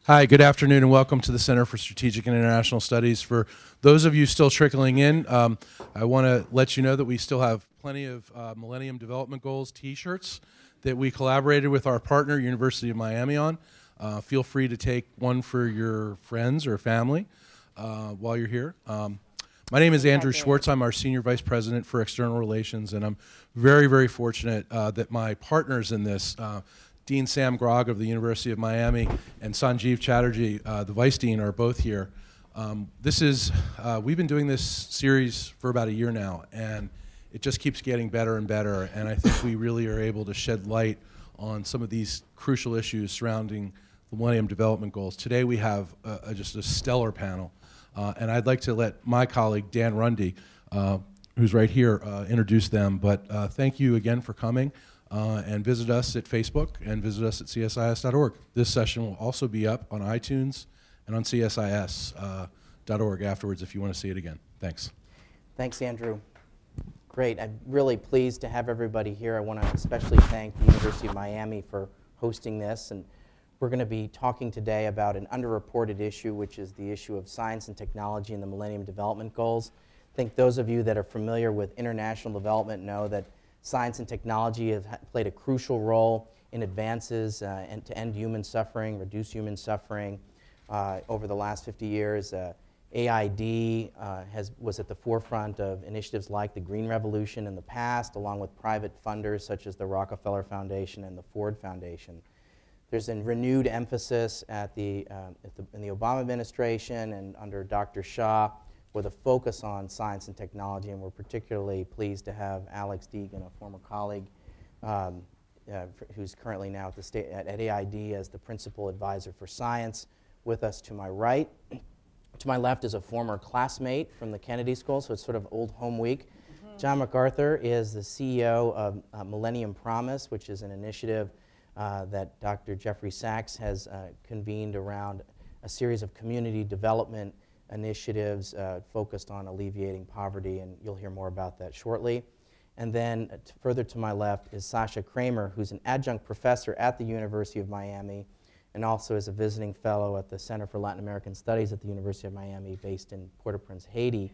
Hi, good afternoon, and welcome to the Center for Strategic and International Studies. For those of you still trickling in, I want to let you know that we still have plenty of Millennium Development Goals T-shirts that we collaborated with our partner, University of Miami, on. Feel free to take one for your friends or family while you're here. My name is Andrew Schwartz. I'm our Senior Vice President for External Relations, and I'm very, very fortunate that my partners in this, Dean Sam Grogg of the University of Miami and Sanjeev Chatterjee, the Vice Dean, are both here. We've been doing this series for about a year now, and it just keeps getting better and better, and I think we really are able to shed light on some of these crucial issues surrounding the Millennium Development Goals. Today we have just a stellar panel, and I'd like to let my colleague Dan Runde, who's right here, introduce them, but thank you again for coming. And visit us at Facebook and visit us at CSIS.org. This session will also be up on iTunes and on CSIS.org afterwards if you want to see it again. Thanks. Thanks, Andrew. Great. I'm really pleased to have everybody here. I want to especially thank the University of Miami for hosting this. And we're going to be talking today about an underreported issue, which is the issue of science and technology in the Millennium Development Goals. I think those of you that are familiar with international development know that science and technology have played a crucial role in advances and to end human suffering, reduce human suffering over the last 50 years. AID was at the forefront of initiatives like the Green Revolution in the past, along with private funders such as the Rockefeller Foundation and the Ford Foundation. There's a renewed emphasis in the Obama administration and under Dr. Shah, with a focus on science and technology, and we're particularly pleased to have Alex Dehgan, a former colleague who's currently now at AID as the Principal Advisor for Science, with us to my right. To my left is a former classmate from the Kennedy School, so it's sort of old home week. John McArthur is the CEO of Millennium Promise, which is an initiative that Dr. Jeffrey Sachs has convened around a series of community development initiatives focused on alleviating poverty, and you'll hear more about that shortly. And then further to my left is Sasha Kramer, who's an adjunct professor at the University of Miami and also is a visiting fellow at the Center for Latin American Studies at the University of Miami, based in Port-au-Prince, Haiti.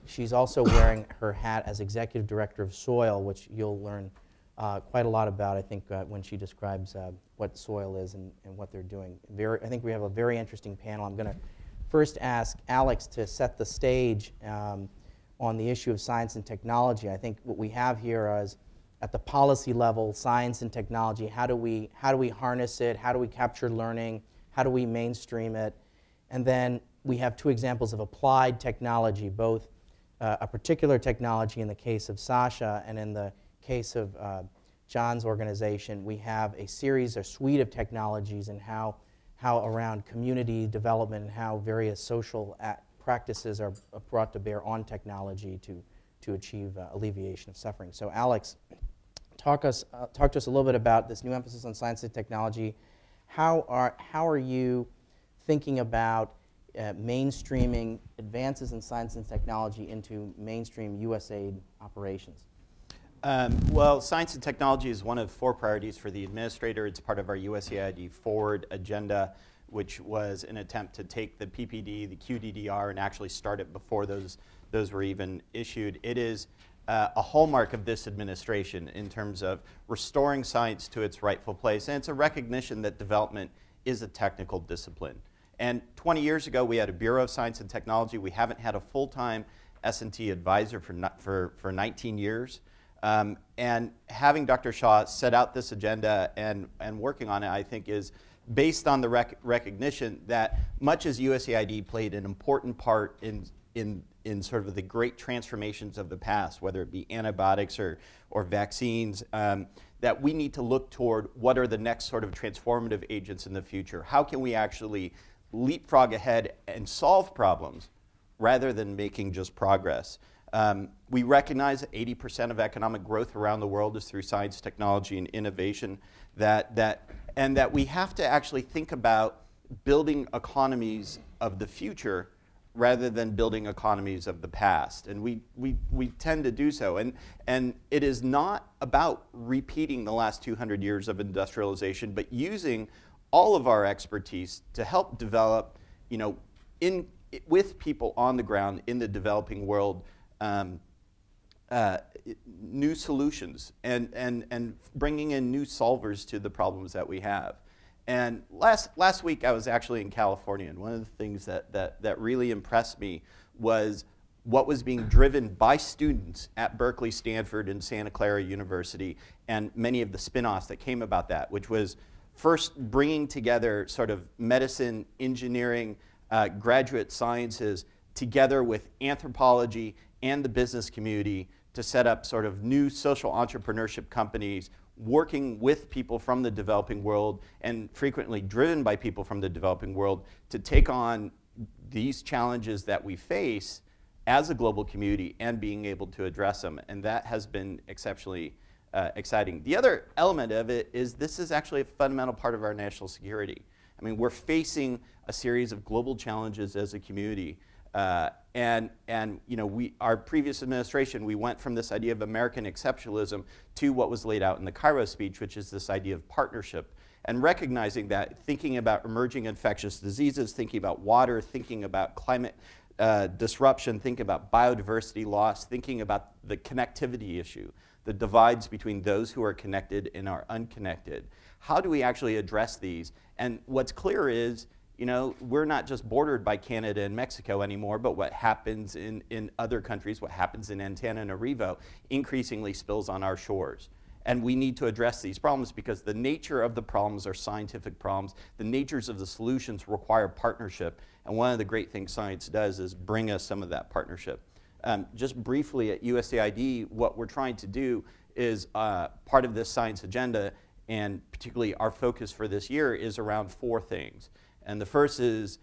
She's also wearing her hat as executive director of SOIL, which you'll learn quite a lot about, I think, when she describes what SOIL is and what they're doing. I think we have a very interesting panel. I'm going to first ask Alex to set the stage on the issue of science and technology. I think what we have here is, at the policy level, science and technology, how do we harness it? How do we capture learning? How do we mainstream it? And then we have two examples of applied technology, both a particular technology in the case of Sasha, and in the case of John's organization, we have a suite of technologies and how around community development and how various social practices are brought to bear on technology to achieve alleviation of suffering. So Alex, talk to us a little bit about this new emphasis on science and technology. How are you thinking about mainstreaming advances in science and technology into mainstream USAID operations? Well, science and technology is one of 4 priorities for the administrator. It's part of our USAID Forward agenda, which was an attempt to take the PPD, the QDDR, and actually start it before those were even issued. It is a hallmark of this administration in terms of restoring science to its rightful place, and it's a recognition that development is a technical discipline. And 20 years ago, we had a Bureau of Science and Technology. We haven't had a full-time S&T advisor for 19 years. And having Dr. Shah set out this agenda and working on it, I think, is based on the recognition that much as USAID played an important part in sort of the great transformations of the past, whether it be antibiotics or vaccines, that we need to look toward what are the next sort of transformative agents in the future. How can we actually leapfrog ahead and solve problems rather than making just progress? We recognize that 80% of economic growth around the world is through science, technology, and innovation, and that we have to actually think about building economies of the future rather than building economies of the past. And we tend to do so. And it is not about repeating the last 200 years of industrialization, but using all of our expertise to help develop, with people on the ground in the developing world, new solutions and bringing in new solvers to the problems that we have. And last week I was actually in California, and one of the things that really impressed me was what was being driven by students at Berkeley, Stanford, and Santa Clara University, and many of the spin-offs that came about that, which was first bringing together sort of medicine, engineering, graduate sciences together with anthropology and the business community to set up sort of new social entrepreneurship companies working with people from the developing world and frequently driven by people from the developing world to take on these challenges that we face as a global community and being able to address them. And that has been exceptionally exciting. The other element of it is this is actually a fundamental part of our national security. I mean, we're facing a series of global challenges as a community. Our previous administration, we went from this idea of American exceptionalism to what was laid out in the Cairo speech, which is this idea of partnership, and recognizing that, thinking about emerging infectious diseases, thinking about water, thinking about climate disruption, thinking about biodiversity loss, thinking about the connectivity issue, the divides between those who are connected and are unconnected. How do we actually address these? And what's clear is, we're not just bordered by Canada and Mexico anymore, but what happens in other countries, what happens in Antananarivo, increasingly spills on our shores. And we need to address these problems because the nature of the problems are scientific problems. The natures of the solutions require partnership. And one of the great things science does is bring us some of that partnership. Just briefly at USAID, what we're trying to do is part of this science agenda, and particularly our focus for this year, is around 4 things. And the first is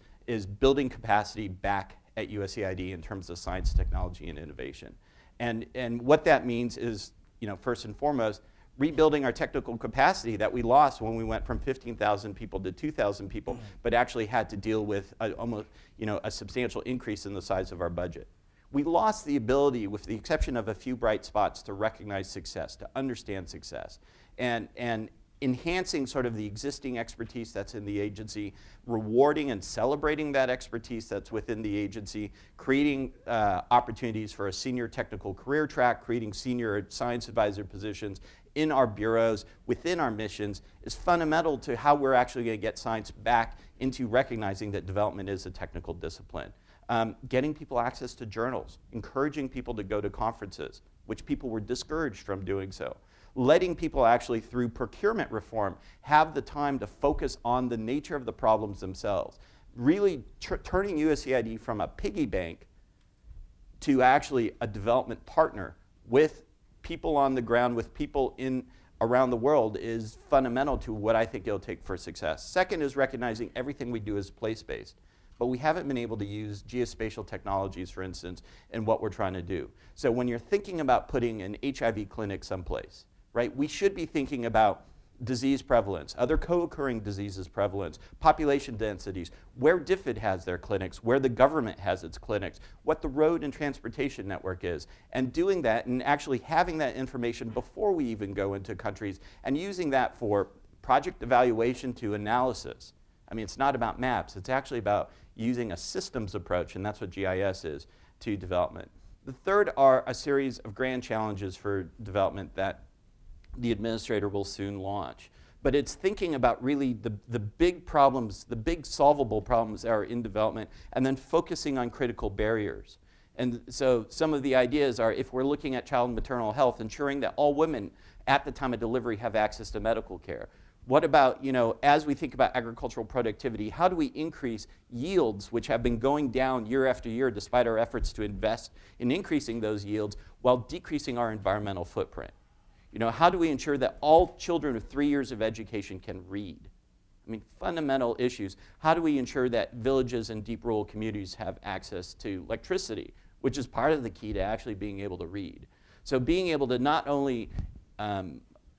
building capacity back at USAID in terms of science, technology, and innovation. And what that means is, first and foremost, rebuilding our technical capacity that we lost when we went from 15,000 people to 2,000 people, but actually had to deal with a substantial increase in the size of our budget. We lost the ability, with the exception of a few bright spots, to recognize success, to understand success. And enhancing sort of the existing expertise that's in the agency, rewarding and celebrating that expertise that's within the agency, creating opportunities for a senior technical career track, creating senior science advisor positions in our bureaus, within our missions, is fundamental to how we're actually going to get science back into recognizing that development is a technical discipline. Getting people access to journals, encouraging people to go to conferences, which people were discouraged from doing so. Letting people actually, through procurement reform, have the time to focus on the nature of the problems themselves. Really turning USAID from a piggy bank to actually a development partner with people on the ground, with people around the world, is fundamental to what I think it'll take for success. Second is recognizing everything we do is place-based. But we haven't been able to use geospatial technologies, for instance, in what we're trying to do. So when you're thinking about putting an HIV clinic someplace, right, we should be thinking about disease prevalence, other co-occurring diseases prevalence, population densities, where DFID has their clinics, where the government has its clinics, what the road and transportation network is, and doing that and actually having that information before we even go into countries and using that for project evaluation to analysis. I mean, it's not about maps, it's actually about using a systems approach, and that's what GIS is, to development. The third are a series of grand challenges for development that the administrator will soon launch. But it's thinking about really the big problems, the big solvable problems that are in development, and then focusing on critical barriers. And so some of the ideas are, if we're looking at child and maternal health, ensuring that all women at the time of delivery have access to medical care. What about, as we think about agricultural productivity, how do we increase yields, which have been going down year after year despite our efforts to invest in increasing those yields while decreasing our environmental footprint? How do we ensure that all children with 3 years of education can read? I mean, fundamental issues. How do we ensure that villages and deep rural communities have access to electricity, which is part of the key to actually being able to read? So being able to not only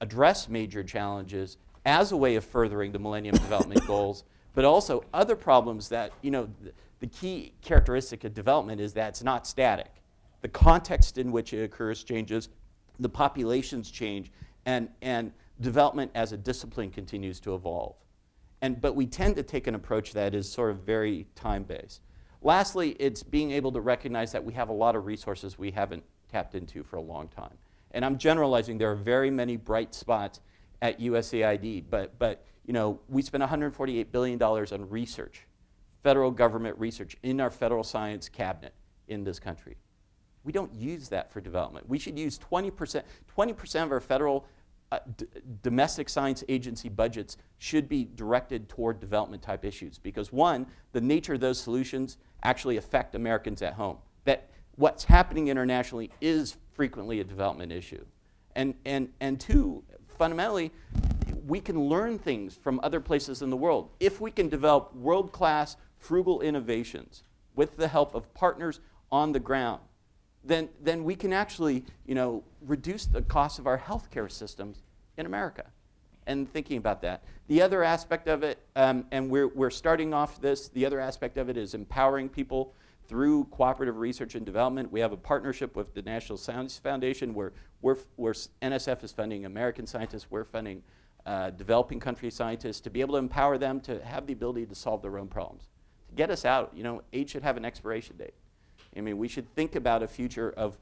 address major challenges as a way of furthering the Millennium Development Goals, but also other problems that, the key characteristic of development is that it's not static. The context in which it occurs changes, the populations change, and development as a discipline continues to evolve. But we tend to take an approach that is sort of very time-based. Lastly, it's being able to recognize that we have a lot of resources we haven't tapped into for a long time. And I'm generalizing, there are very many bright spots at USAID, but you know, we spend $148 billion on research, federal government research in our federal science cabinet in this country. We don't use that for development. We should use 20% of our federal domestic science agency budgets should be directed toward development type issues because one, the nature of those solutions actually affect Americans at home. That what's happening internationally is frequently a development issue. And two, fundamentally, we can learn things from other places in the world. If we can develop world-class frugal innovations with the help of partners on the ground, then we can actually, you know, reduce the cost of our healthcare systems in America. And thinking about that. The other aspect of it, and we're starting off this, the other aspect of it is empowering people through cooperative research and development. We have a partnership with the National Science Foundation where NSF is funding American scientists, we're funding developing country scientists to be able to empower them to have the ability to solve their own problems. To get us out, you know, aid should have an expiration date. I mean, we should think about a future of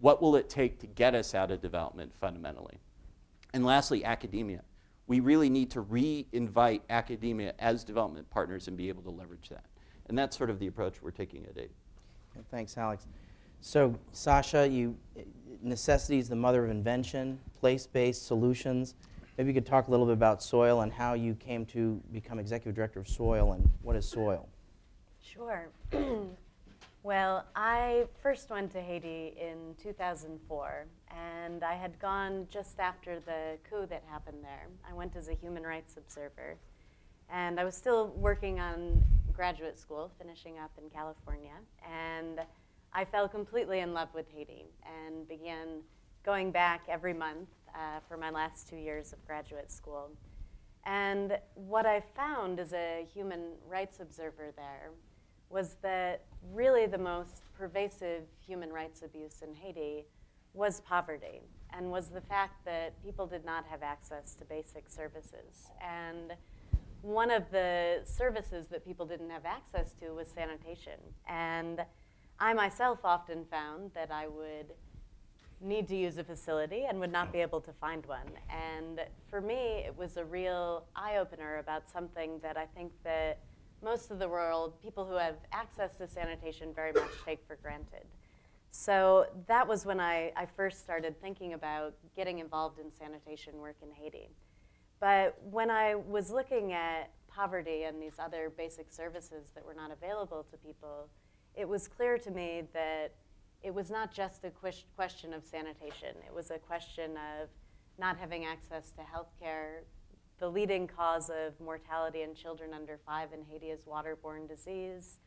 what will it take to get us out of development fundamentally. And lastly, academia. We really need to re-invite academia as development partners and be able to leverage that. And that's sort of the approach we're taking at AID. Thanks, Alex. So, Sasha, necessity is the mother of invention, place-based solutions. Maybe you could talk a little bit about SOIL and how you came to become executive director of SOIL, and what is SOIL? Sure. Well, I first went to Haiti in 2004, and I had gone just after the coup that happened there. I went as a human rights observer, and I was still working on graduate school, finishing up in California, and I fell completely in love with Haiti and began going back every month for my last 2 years of graduate school. And what I found as a human rights observer there was that really the most pervasive human rights abuse in Haiti was poverty, and was the fact that people did not have access to basic services. And one of the services that people didn't have access to was sanitation. And I myself often found that I would need to use a facility and would not be able to find one. And for me, it was a real eye-opener about something that I think that most of the world, people who have access to sanitation very much take for granted. So that was when I first started thinking about getting involved in sanitation work in Haiti. But when I was looking at poverty and these other basic services that were not available to people, it was clear to me that it was not just a question of sanitation. It was a question of not having access to health care. The leading cause of mortality in children under 5 in Haiti is waterborne disease,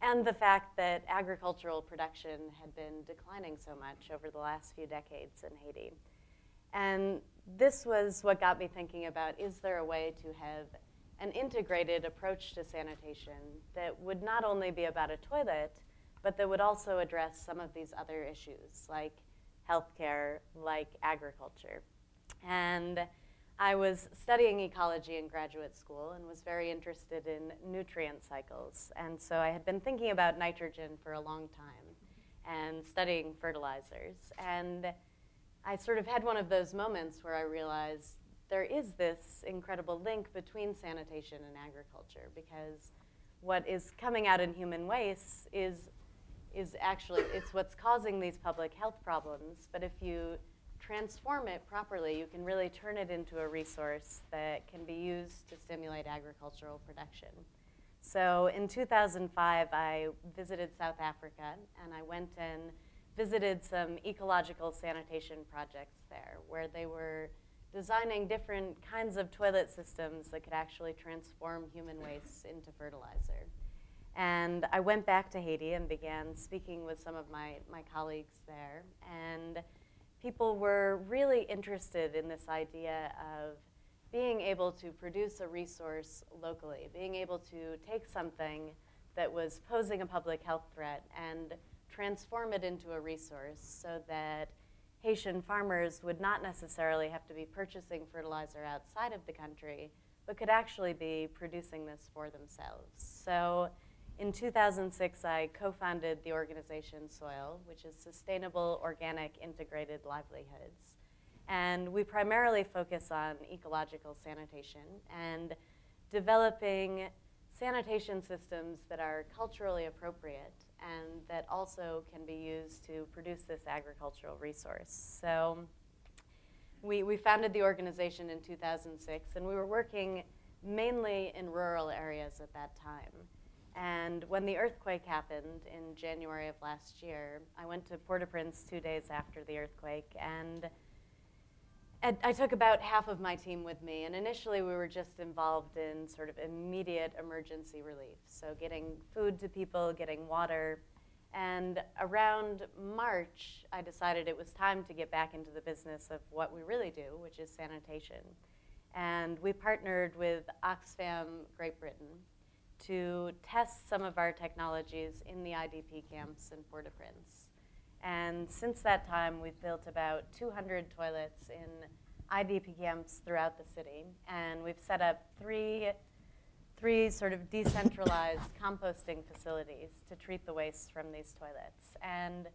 and the fact that agricultural production had been declining so much over the last few decades in Haiti. And this was what got me thinking about, is there a way to have an integrated approach to sanitation that would not only be about a toilet, but that would also address some of these other issues, like healthcare, like agriculture. And I was studying ecology in graduate school and was very interested in nutrient cycles. And so I had been thinking about nitrogen for a long time and studying fertilizers. And I sort of had one of those moments where I realized there is this incredible link between sanitation and agriculture, because what is coming out in human waste is actually, it's what's causing these public health problems. But if you transform it properly, you can really turn it into a resource that can be used to stimulate agricultural production. So in 2005, I visited South Africa, and I went and visited some ecological sanitation projects there, where they were designing different kinds of toilet systems that could actually transform human waste into fertilizer. And I went back to Haiti and began speaking with some of my colleagues there, and people were really interested in this idea of being able to produce a resource locally, being able to take something that was posing a public health threat and transform it into a resource so that Haitian farmers would not necessarily have to be purchasing fertilizer outside of the country, but could actually be producing this for themselves. So in 2006, I co-founded the organization SOIL, which is Sustainable Organic Integrated Livelihoods. And we primarily focus on ecological sanitation and developing sanitation systems that are culturally appropriate and that also can be used to produce this agricultural resource. So we founded the organization in 2006, and we were working mainly in rural areas at that time. And when the earthquake happened in January of last year, I went to Port-au-Prince 2 days after the earthquake, and I took about half of my team with me, and initially we were just involved in sort of immediate emergency relief, so getting food to people, getting water. And around March, I decided it was time to get back into the business of what we really do, which is sanitation. And we partnered with Oxfam Great Britain to test some of our technologies in the IDP camps in Port-au-Prince. And since that time, we've built about 200 toilets in IDP camps throughout the city. And we've set up three sort of decentralized composting facilities to treat the waste from these toilets. And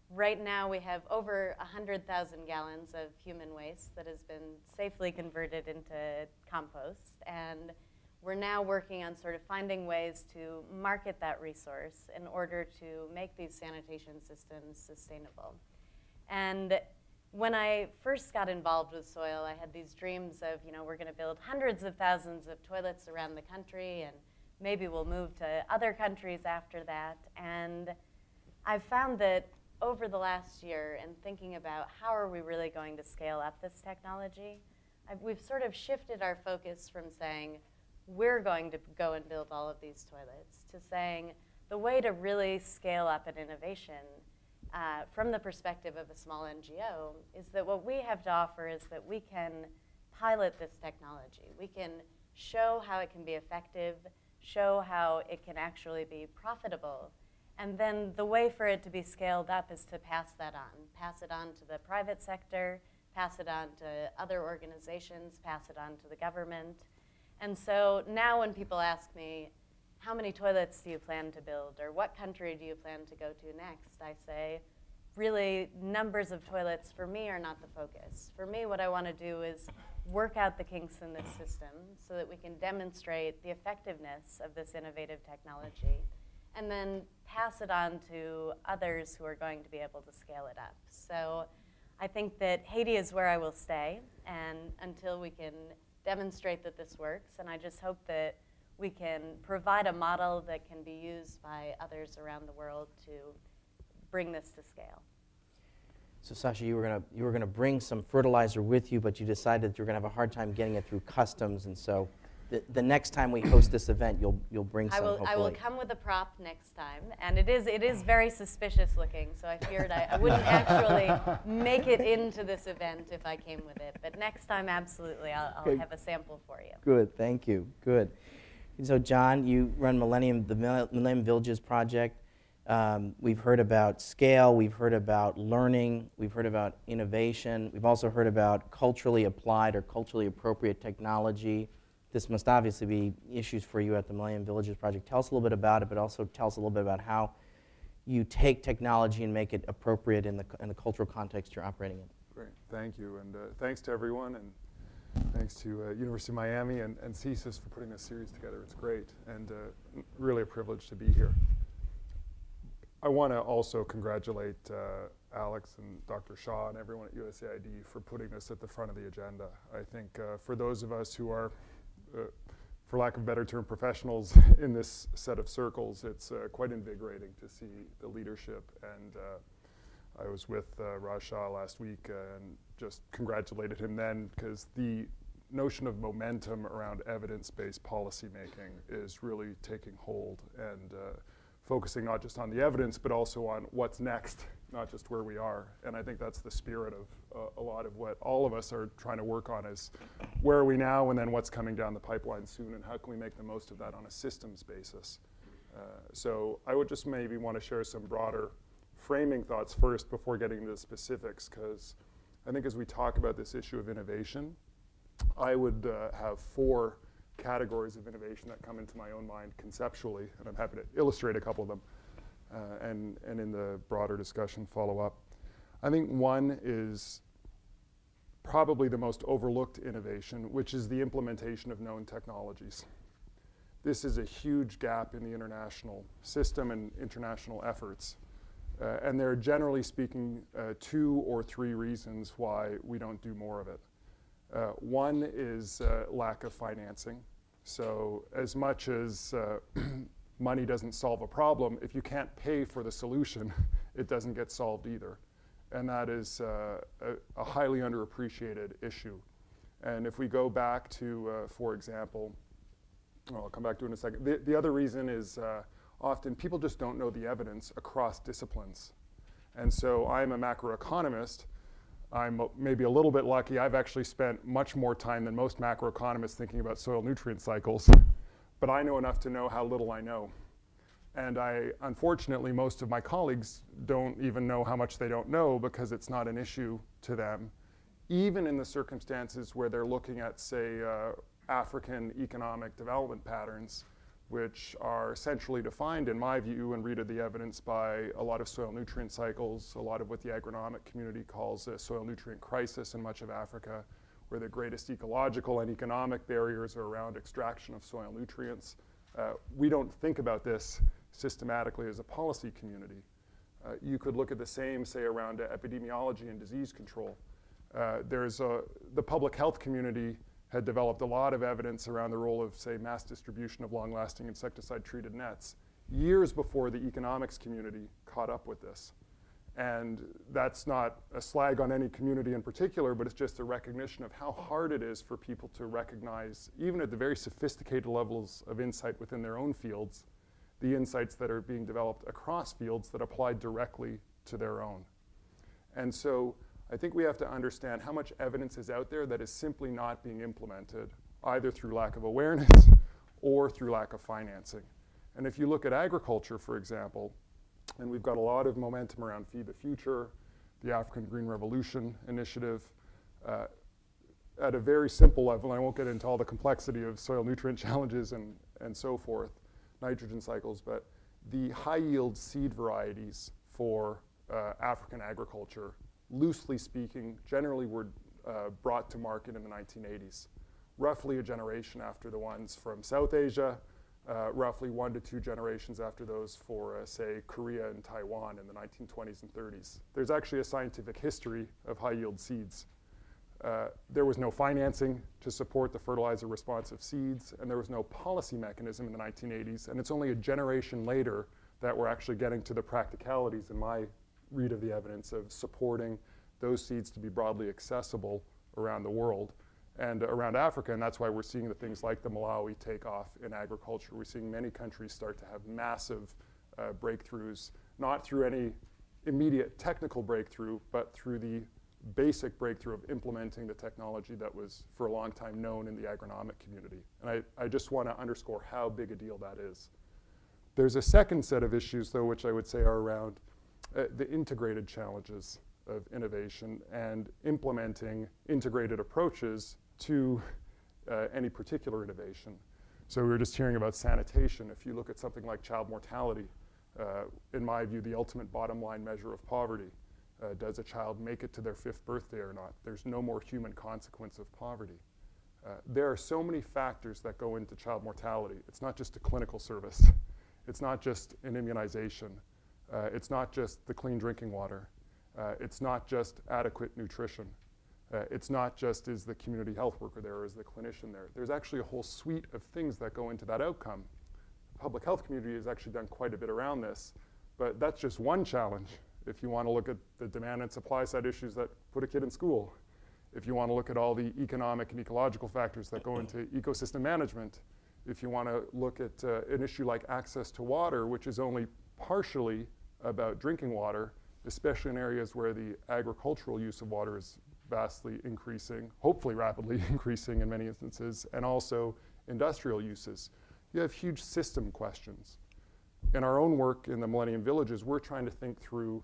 right now, we have over 100,000 gallons of human waste that has been safely converted into compost. And we're now working on sort of finding ways to market that resource in order to make these sanitation systems sustainable. And when I first got involved with SOIL, I had these dreams of, we're going to build hundreds of thousands of toilets around the country, and maybe we'll move to other countries after that. And I've found that over the last year, and thinking about how are we really going to scale up this technology, we've sort of shifted our focus from saying, we're going to go and build all of these toilets, to saying the way to really scale up an innovation from the perspective of a small NGO is that what we have to offer is that we can pilot this technology. We can show how it can be effective, show how it can actually be profitable, and then the way for it to be scaled up is to pass it on to the private sector, pass it on to other organizations, pass it on to the government. And so now when people ask me, how many toilets do you plan to build, or what country do you plan to go to next, I say, really, numbers of toilets for me are not the focus. For me, what I want to do is work out the kinks in this system so that we can demonstrate the effectiveness of this innovative technology, and then pass it on to others who are going to be able to scale it up. So I think that Haiti is where I will stay, and until we can demonstrate that this works, and I just hope that we can provide a model that can be used by others around the world to bring this to scale. So Sasha, you were gonna bring some fertilizer with you, but you decided that you were gonna have a hard time getting it through customs, and so the next time we host this event, you'll bring some. I will come with a prop next time, and it is very suspicious looking. So I feared I wouldn't actually make it into this event if I came with it. But next time, absolutely, I'll have a sample for you. Good, thank you. Good. And so John, you run the Millennium Villages project. We've heard about scale. We've heard about learning. We've heard about innovation. We've also heard about culturally applied or culturally appropriate technology. This must obviously be issues for you at the Millennium Villages Project. Tell us a little bit about it, but also tell us a little bit about how you take technology and make it appropriate in the cultural context you're operating in. Great, thank you, and thanks to everyone, and thanks to University of Miami and CSIS for putting this series together. It's great, and really a privilege to be here. I want to also congratulate Alex and Dr. Shaw and everyone at USAID for putting this at the front of the agenda. I think for those of us who are for lack of a better term, professionals in this set of circles, it's quite invigorating to see the leadership. And I was with Raj Shah last week and just congratulated him then, because the notion of momentum around evidence-based policymaking is really taking hold and focusing not just on the evidence, but also on what's next, not just where we are. And I think that's the spirit of a lot of what all of us are trying to work on, is where are we now, and then what's coming down the pipeline soon, and how can we make the most of that on a systems basis. So I would just maybe want to share some broader framing thoughts first before getting into the specifics, because I think as we talk about this issue of innovation, I would have 4 categories of innovation that come into my own mind conceptually, and I'm happy to illustrate a couple of them and in the broader discussion follow up. I think one is probably the most overlooked innovation, which is the implementation of known technologies. This is a huge gap in the international system and international efforts. And there are, generally speaking, 2 or 3 reasons why we don't do more of it. One is lack of financing. So as much as money doesn't solve a problem, if you can't pay for the solution, it doesn't get solved either. And that is a highly underappreciated issue. And if we go back to, for example, I'll come back to it in a second. The other reason is often people just don't know the evidence across disciplines. And so I'm a macroeconomist. I'm maybe a little bit lucky. I've actually spent much more time than most macroeconomists thinking about soil nutrient cycles. But I know enough to know how little I know. And unfortunately, most of my colleagues don't even know how much they don't know because it's not an issue to them, even in the circumstances where they're looking at, say, African economic development patterns, which are centrally defined, in my view, and rooted the evidence by a lot of soil nutrient cycles, a lot of what the agronomic community calls a soil nutrient crisis in much of Africa, where the greatest ecological and economic barriers are around extraction of soil nutrients. We don't think about this systematically as a policy community. You could look at the same, say, around epidemiology and disease control. The public health community had developed a lot of evidence around the role of, say, mass distribution of long-lasting insecticide-treated nets years before the economics community caught up with this. And that's not a slag on any community in particular, but it's just a recognition of how hard it is for people to recognize, even at the very sophisticated levels of insight within their own fields, the insights that are being developed across fields that apply directly to their own. And so I think we have to understand how much evidence is out there that is simply not being implemented, either through lack of awareness or through lack of financing. And if you look at agriculture, for example, and we've got a lot of momentum around Feed the Future, the African Green Revolution initiative, at a very simple level, and I won't get into all the complexity of soil nutrient challenges and so forth, nitrogen cycles, but the high-yield seed varieties for African agriculture, loosely speaking, generally were brought to market in the 1980s, roughly a generation after the ones from South Asia, roughly 1 to 2 generations after those for, say, Korea and Taiwan in the 1920s and 30s. There's actually a scientific history of high-yield seeds. There was no financing to support the fertilizer-responsive seeds, and there was no policy mechanism in the 1980s, and it's only a generation later that we're actually getting to the practicalities, in my read of the evidence, of supporting those seeds to be broadly accessible around the world and around Africa, and that's why we're seeing the things like the Malawi take off in agriculture. We're seeing many countries start to have massive breakthroughs, not through any immediate technical breakthrough, but through the basic breakthrough of implementing the technology that was for a long time known in the agronomic community. And I just want to underscore how big a deal that is. There's a second set of issues, though, which I would say are around the integrated challenges of innovation and implementing integrated approaches to any particular innovation. So we were just hearing about sanitation. If you look at something like child mortality, in my view, the ultimate bottom line measure of poverty, does a child make it to their 5th birthday or not? There's no more human consequence of poverty. There are so many factors that go into child mortality. It's not just a clinical service. It's not just an immunization. It's not just the clean drinking water. It's not just adequate nutrition. It's not just is the community health worker there or is the clinician there. There's actually a whole suite of things that go into that outcome. The public health community has actually done quite a bit around this, but that's just one challenge. If you want to look at the demand and supply side issues that put a kid in school, if you want to look at all the economic and ecological factors that go into ecosystem management, if you want to look at an issue like access to water, which is only partially about drinking water, especially in areas where the agricultural use of water is vastly increasing, hopefully rapidly increasing in many instances, and also industrial uses. You have huge system questions. In our own work in the Millennium Villages, we're trying to think through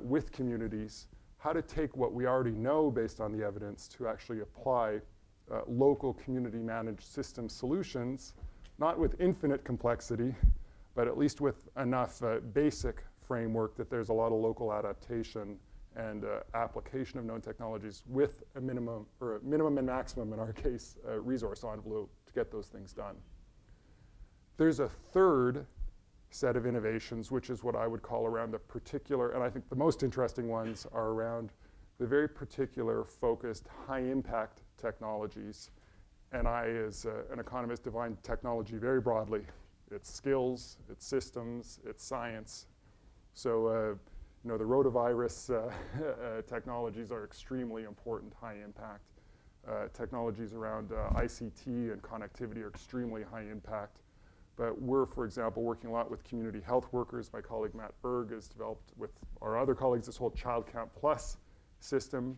with communities how to take what we already know based on the evidence to actually apply local community managed system solutions, not with infinite complexity, but at least with enough basic framework that there's a lot of local adaptation and application of known technologies with a minimum and maximum, in our case, resource envelope to get those things done. There's a third set of innovations, which is what I would call around the particular, and I think the most interesting ones are around the very particular focused high impact technologies. And I, as an economist, define technology very broadly. It's skills, it's systems, it's science. So you know, the rotavirus technologies are extremely important, high impact. Technologies around ICT and connectivity are extremely high impact. But we're, for example, working a lot with community health workers. My colleague Matt Berg has developed with our other colleagues this whole Child Count Plus system.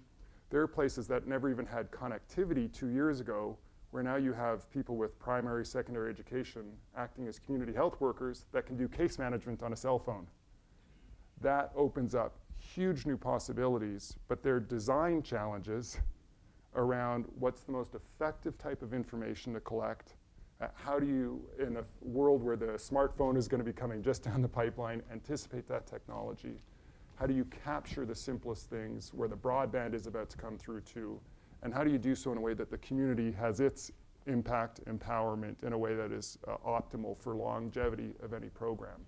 There are places that never even had connectivity 2 years ago, where now you have people with primary, secondary education acting as community health workers that can do case management on a cell phone. That opens up huge new possibilities, but there are design challenges around what's the most effective type of information to collect. How do you, in a world where the smartphone is going to be coming just down the pipeline, anticipate that technology? How do you capture the simplest things where the broadband is about to come through too? And how do you do so in a way that the community has its impact, empowerment in a way that is optimal for longevity of any program?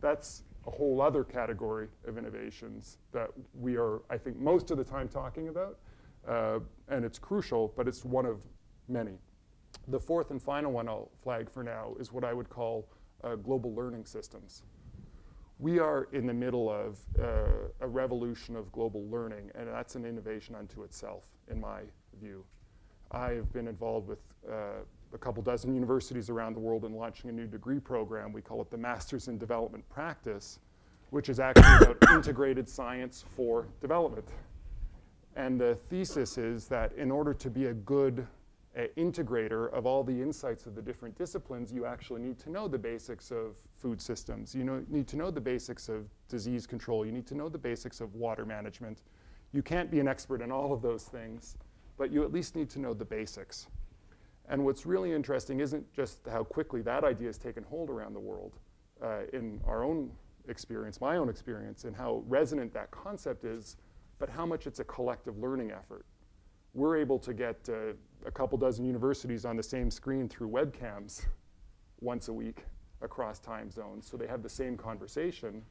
That's a whole other category of innovations that we are, I think, most of the time talking about. And it's crucial, but it's one of many. The fourth and final one I'll flag for now is what I would call global learning systems. We are in the middle of a revolution of global learning, and that's an innovation unto itself, in my view. I've been involved with a couple dozen universities around the world in launching a new degree program. We call it the Masters in Development Practice, which is actually about integrated science for development. And the thesis is that in order to be a good integrator of all the insights of the different disciplines, you actually need to know the basics of food systems. You need to know the basics of disease control. You need to know the basics of water management. You can't be an expert in all of those things, but you at least need to know the basics. And what's really interesting isn't just how quickly that idea has taken hold around the world in our own experience, my own experience, and how resonant that concept is, but how much it's a collective learning effort. We're able to get a couple dozen universities on the same screen through webcams once a week across time zones, so they have the same conversation.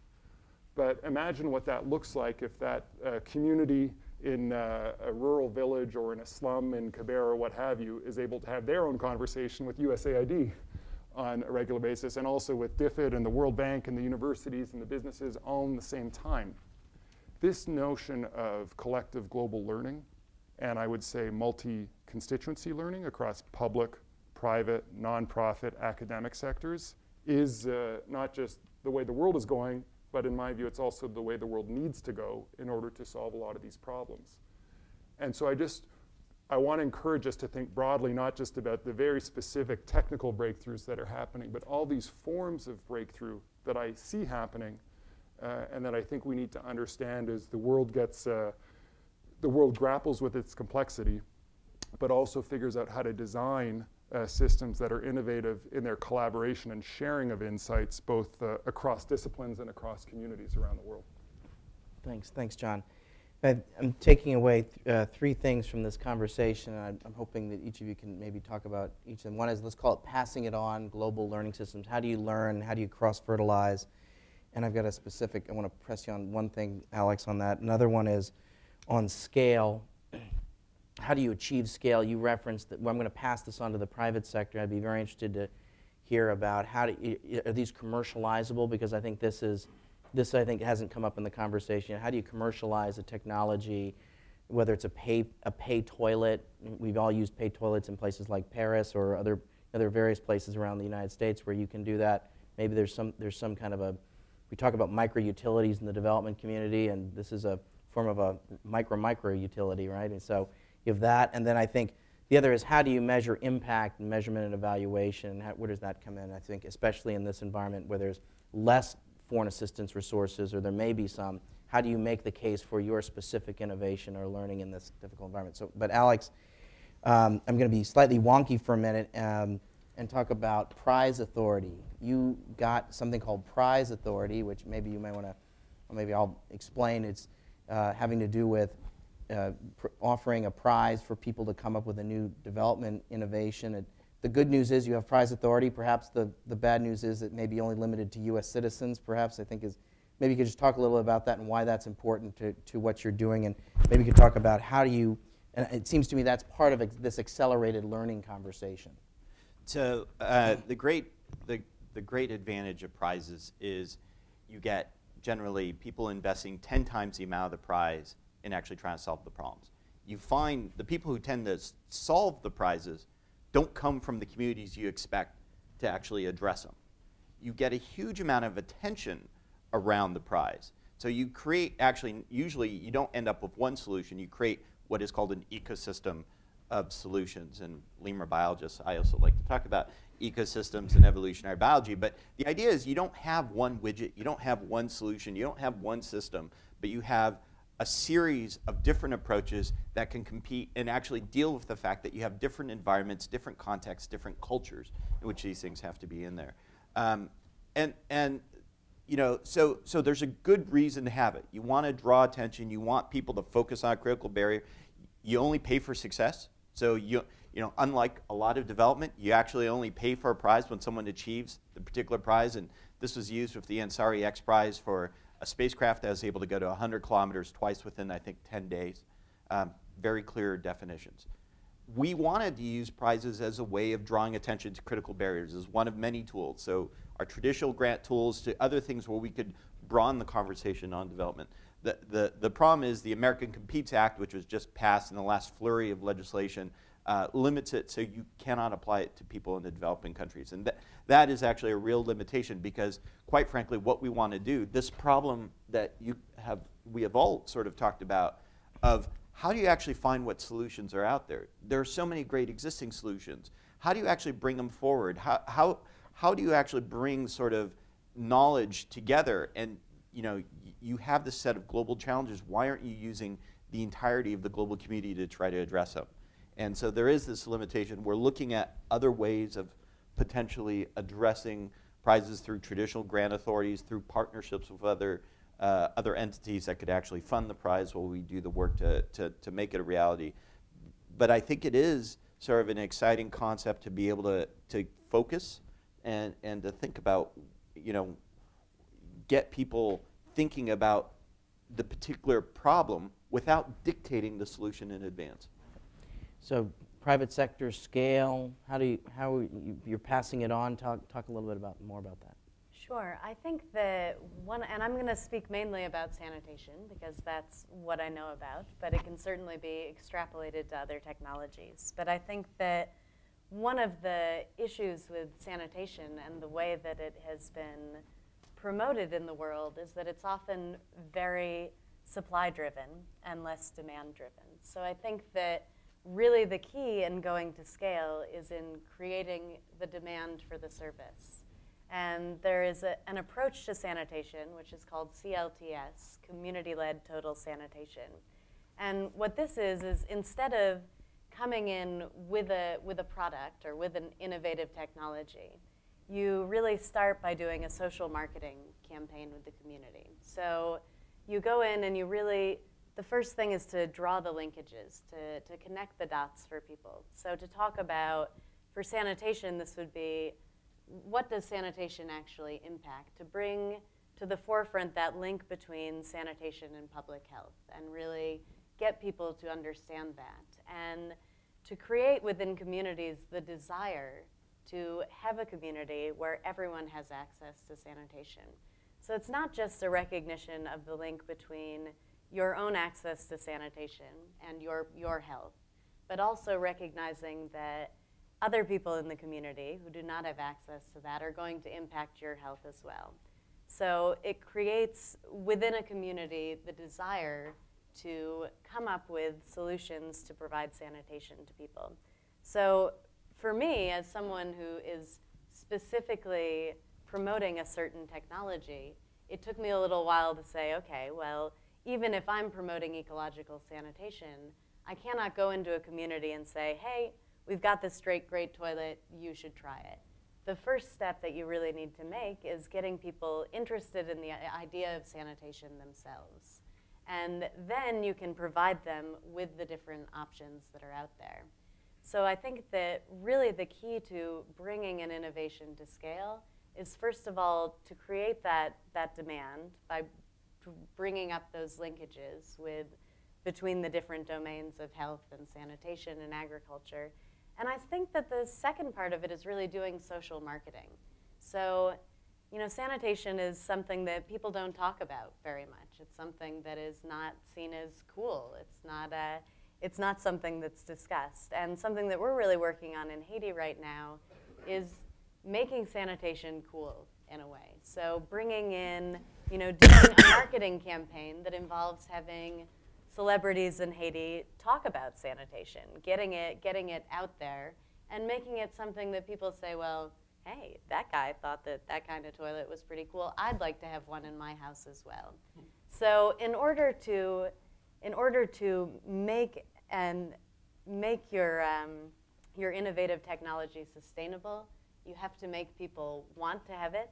But imagine what that looks like if that community in a rural village or in a slum in Quebec or what have you is able to have their own conversation with USAID on a regular basis, and also with DFID and the World Bank and the universities and the businesses all in the same time. This notion of collective global learning, and I would say multi-constituency learning across public, private, nonprofit, academic sectors is not just the way the world is going, but in my view, it's also the way the world needs to go in order to solve a lot of these problems. And so I want to encourage us to think broadly, not just about the very specific technical breakthroughs that are happening, but all these forms of breakthrough that I see happening and that I think we need to understand as the world grapples with its complexity, but also figures out how to design systems that are innovative in their collaboration and sharing of insights, both across disciplines and across communities around the world. Thanks, John. I'm taking away three things from this conversation, and I'm hoping that each of you can maybe talk about each of them. One is, let's call it passing it on, global learning systems. How do you learn? How do you cross-fertilize? And I've got a specific, I want to press you on one thing, Alex, on that. Another one is on scale. How do you achieve scale? You referenced that, well, I'm going to pass this on to the private sector. I'd be very interested to hear about are these commercializable? Because I think this I think hasn't come up in the conversation. How do you commercialize a technology, whether it's a pay toilet? We've all used pay toilets in places like Paris or other various places around the United States where you can do that. Maybe there's some kind of we talk about micro-utilities in the development community, and this is a form of a micro-utility, right? And so you have that, and then I think the other is, how do you measure impact and measurement and evaluation? Where does that come in? I think especially in this environment where there's less foreign assistance resources, or there may be some, how do you make the case for your specific innovation or learning in this difficult environment? So, but Alex, I'm going to be slightly wonky for a minute and talk about prize authority. You got something called prize authority, which maybe you may want to, or maybe I'll explain. It's having to do with offering a prize for people to come up with a new development innovation. The good news is you have prize authority. Perhaps the bad news is it may be only limited to U.S. citizens, perhaps. I think maybe you could just talk a little bit about that and why that's important to what you're doing, and maybe you could talk about how do you, and it seems to me that's part of this accelerated learning conversation. So the great advantage of prizes is you get generally people investing 10 times the amount of the prize in actually trying to solve the problems. You find the people who tend to solve the prizes don't come from the communities you expect to actually address them. You get a huge amount of attention around the prize. So you create, actually, usually you don't end up with one solution. You create what is called an ecosystem of solutions. And lemur biologists, I also like to talk about ecosystems and evolutionary biology. But the idea is you don't have one widget, you don't have one solution, you don't have one system, but you have a series of different approaches that can compete and actually deal with the fact that you have different environments, different contexts, different cultures in which these things have to be in there. You know, so there's a good reason to have it. You want to draw attention. You want people to focus on a critical barrier. You only pay for success. So you know, unlike a lot of development, you actually only pay for a prize when someone achieves the particular prize. And this was used with the Ansari X Prize for a spacecraft that was able to go to 100 kilometers twice within, I think, 10 days. Very clear definitions. We wanted to use prizes as a way of drawing attention to critical barriers as one of many tools. So our traditional grant tools to other things where we could broaden the conversation on development. The problem is the American Competes Act, which was just passed in the last flurry of legislation, limits it so you cannot apply it to people in the developing countries. And that is actually a real limitation because, quite frankly, what we want to do, this problem that we have all sort of talked about of how do you actually find what solutions are out there? There are so many great existing solutions. How do you actually bring them forward? How do you actually bring sort of knowledge together? And you know, you have this set of global challenges. Why aren't you using the entirety of the global community to try to address them? And so there is this limitation. We're looking at other ways of potentially addressing prizes through traditional grant authorities, through partnerships with other entities that could actually fund the prize while we do the work to make it a reality. But I think it is sort of an exciting concept to be able to focus and to think about, you know, get people thinking about the particular problem without dictating the solution in advance. So private sector scale, how you're passing it on? Talk a little bit more about that. Sure. I think that and I'm going to speak mainly about sanitation because that's what I know about, but it can certainly be extrapolated to other technologies. But I think that one of the issues with sanitation and the way that it has been promoted in the world is that it's often very supply-driven and less demand-driven. So I think that really the key in going to scale is in creating the demand for the service. And there is an approach to sanitation, which is called CLTS, Community-Led Total Sanitation. And what this is instead of coming in with a product or with an innovative technology, you really start by doing a social marketing campaign with the community. So you go in and you really, the first thing is to draw the linkages, to connect the dots for people. So to talk about, for sanitation, this would be, what does sanitation actually impact? To bring to the forefront that link between sanitation and public health and really get people to understand that. And to create within communities the desire to have a community where everyone has access to sanitation. So it's not just a recognition of the link between your own access to sanitation and your health, but also recognizing that other people in the community who do not have access to that are going to impact your health as well. So it creates within a community the desire to come up with solutions to provide sanitation to people. So for me, as someone who is specifically promoting a certain technology, it took me a little while to say, okay, well, even if I'm promoting ecological sanitation, I cannot go into a community and say, hey, we've got this great toilet, you should try it. The first step that you really need to make is getting people interested in the idea of sanitation themselves. And then you can provide them with the different options that are out there. So I think that really the key to bringing an innovation to scale is, first of all, to create that demand by bringing up those linkages between the different domains of health and sanitation and agriculture. And I think that the second part of it is really doing social marketing. So, you know, sanitation is something that people don't talk about very much. It's something that is not seen as cool. It's not something that's discussed. And something that we're really working on in Haiti right now is making sanitation cool in a way. So bringing in, you know, doing a marketing campaign that involves having celebrities in Haiti talk about sanitation, getting it out there, and making it something that people say, well, hey, that guy thought that kind of toilet was pretty cool. I'd like to have one in my house as well. So in order to make your innovative technology sustainable, you have to make people want to have it.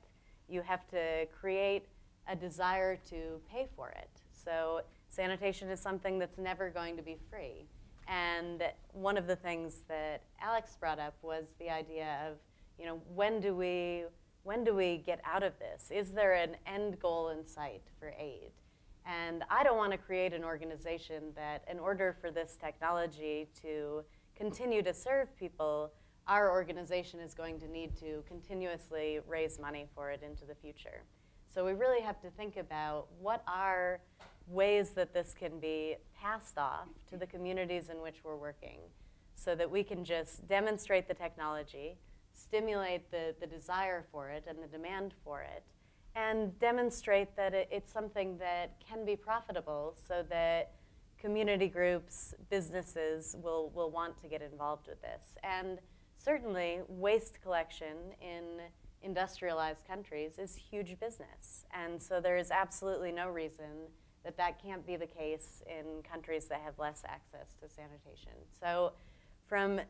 You have to create a desire to pay for it. So sanitation is something that's never going to be free. And one of the things that Alex brought up was the idea of, you know, when do we get out of this? Is there an end goal in sight for aid? And I don't want to create an organization that, in order for this technology to continue to serve people, our organization is going to need to continuously raise money for it into the future. So we really have to think about what are ways that this can be passed off to the communities in which we're working, so that we can just demonstrate the technology, stimulate the desire for it and the demand for it, and demonstrate that it's something that can be profitable, so that community groups, businesses will want to get involved with this. And certainly waste collection in industrialized countries is huge business. And so there is absolutely no reason that that can't be the case in countries that have less access to sanitation. So from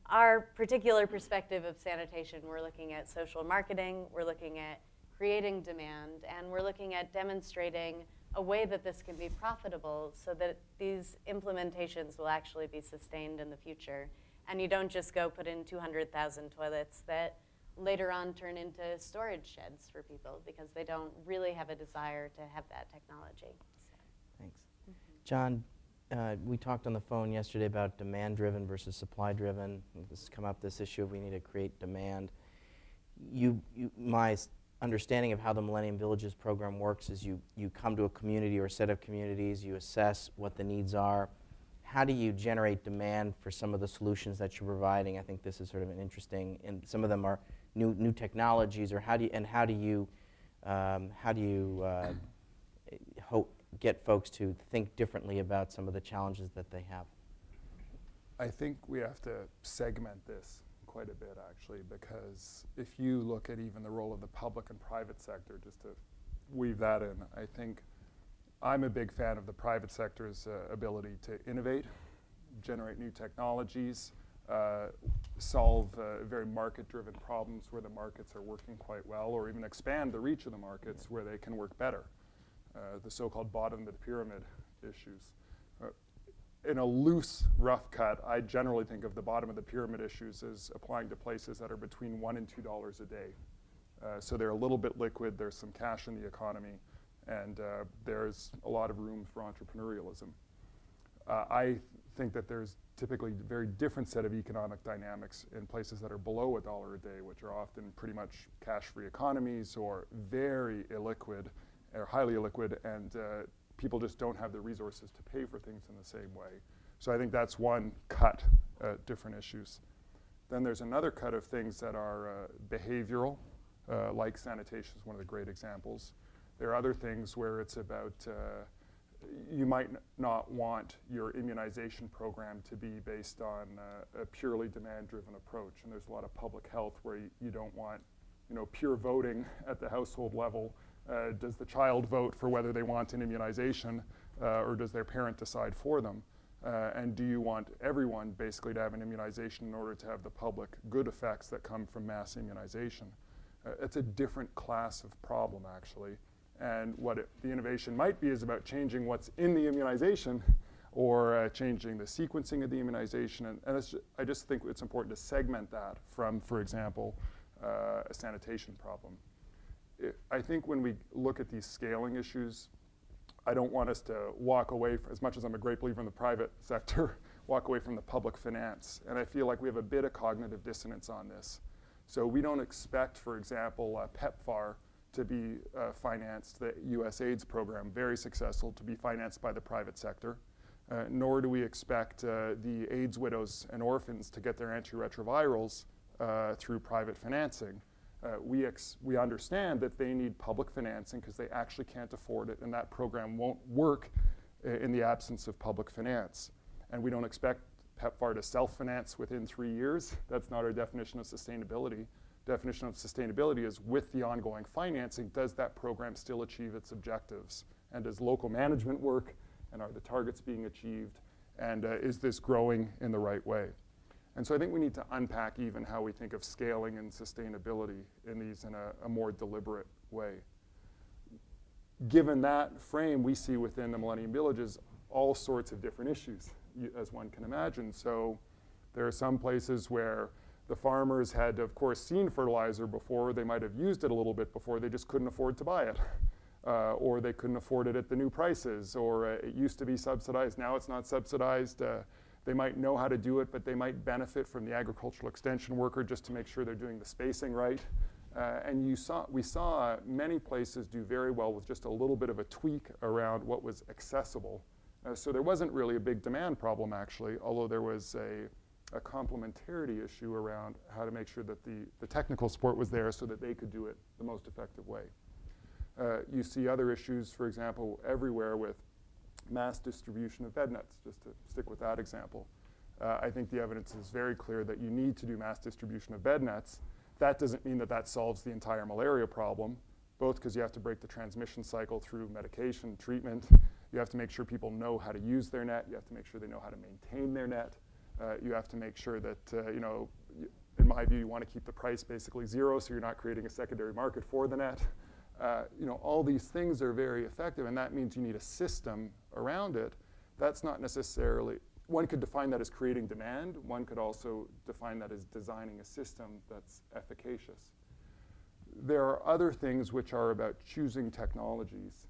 our particular perspective of sanitation, we're looking at social marketing, we're looking at creating demand, and we're looking at demonstrating a way that this can be profitable so that these implementations will actually be sustained in the future. And you don't just go put in 200,000 toilets that later on turn into storage sheds for people because they don't really have a desire to have that technology. So. Thanks. John, we talked on the phone yesterday about demand-driven versus supply-driven. This has come up, this issue of we need to create demand. My understanding of how the Millennium Villages program works is you come to a community or a set of communities, you assess what the needs are. How do you generate demand for some of the solutions that you're providing? I think this is sort of an interesting, and some of them are new technologies, or how do you get folks to think differently about some of the challenges that they have? I think we have to segment this quite a bit, actually, because if you look at even the role of the public and private sector, just to weave that in, I think I'm a big fan of the private sector's ability to innovate, generate new technologies, solve very market-driven problems where the markets are working quite well, or even expand the reach of the markets where they can work better, the so-called bottom of the pyramid issues. In a loose, rough cut, I generally think of the bottom of the pyramid issues as applying to places that are between $1 and $2 a day. So they're a little bit liquid, there's some cash in the economy, and there's a lot of room for entrepreneurialism. I think that there's typically a very different set of economic dynamics in places that are below $1 a day, which are often pretty much cash-free economies or very illiquid or highly illiquid, and people just don't have the resources to pay for things in the same way. So I think that's one cut at different issues. Then there's another cut of things that are behavioral, like sanitation is one of the great examples. There are other things where it's about, you might not want your immunization program to be based on a purely demand-driven approach. And there's a lot of public health where you don't want, pure voting at the household level. Does the child vote for whether they want an immunization, or does their parent decide for them? And do you want everyone basically to have an immunization in order to have the public good effects that come from mass immunization? It's a different class of problem, actually. And what the innovation might be is about changing what's in the immunization or changing the sequencing of the immunization. And I just think it's important to segment that from, for example, a sanitation problem. I think when we look at these scaling issues, I don't want us to walk away, as much as I'm a great believer in the private sector, walk away from the public finance. And I feel like we have a bit of cognitive dissonance on this. So we don't expect, for example, PEPFAR to be financed, the USAID's program, very successful, to be financed by the private sector. Nor do we expect the AIDS widows and orphans to get their antiretrovirals through private financing. We understand that they need public financing because they actually can't afford it, and that program won't work in the absence of public finance. And we don't expect PEPFAR to self-finance within 3 years. That's not our definition of sustainability. Definition of sustainability is, with the ongoing financing, does that program still achieve its objectives? And does local management work? And are the targets being achieved? And is this growing in the right way? And so I think we need to unpack even how we think of scaling and sustainability in these in a more deliberate way. Given that frame, we see within the Millennium Villages all sorts of different issues, as one can imagine. So there are some places where the farmers had, of course, seen fertilizer before. They might have used it a little bit before. They just couldn't afford to buy it. Or they couldn't afford it at the new prices. Or it used to be subsidized. Now it's not subsidized. They might know how to do it, but they might benefit from the agricultural extension worker just to make sure they're doing the spacing right. And we saw many places do very well with just a little bit of a tweak around what was accessible. So there wasn't really a big demand problem, actually, although there was a complementarity issue around how to make sure that the technical support was there so that they could do it the most effective way. You see other issues, for example, everywhere with mass distribution of bed nets, just to stick with that example. I think the evidence is very clear that you need to do mass distribution of bed nets. That doesn't mean that that solves the entire malaria problem, both because you have to break the transmission cycle through medication, treatment. You have to make sure people know how to use their net. You have to make sure they know how to maintain their net. You have to make sure that, in my view, you want to keep the price basically zero so you're not creating a secondary market for the net. All these things are very effective, and that means you need a system around it. That's not necessarily, one could define that as creating demand. One could also define that as designing a system that's efficacious. There are other things which are about choosing technologies.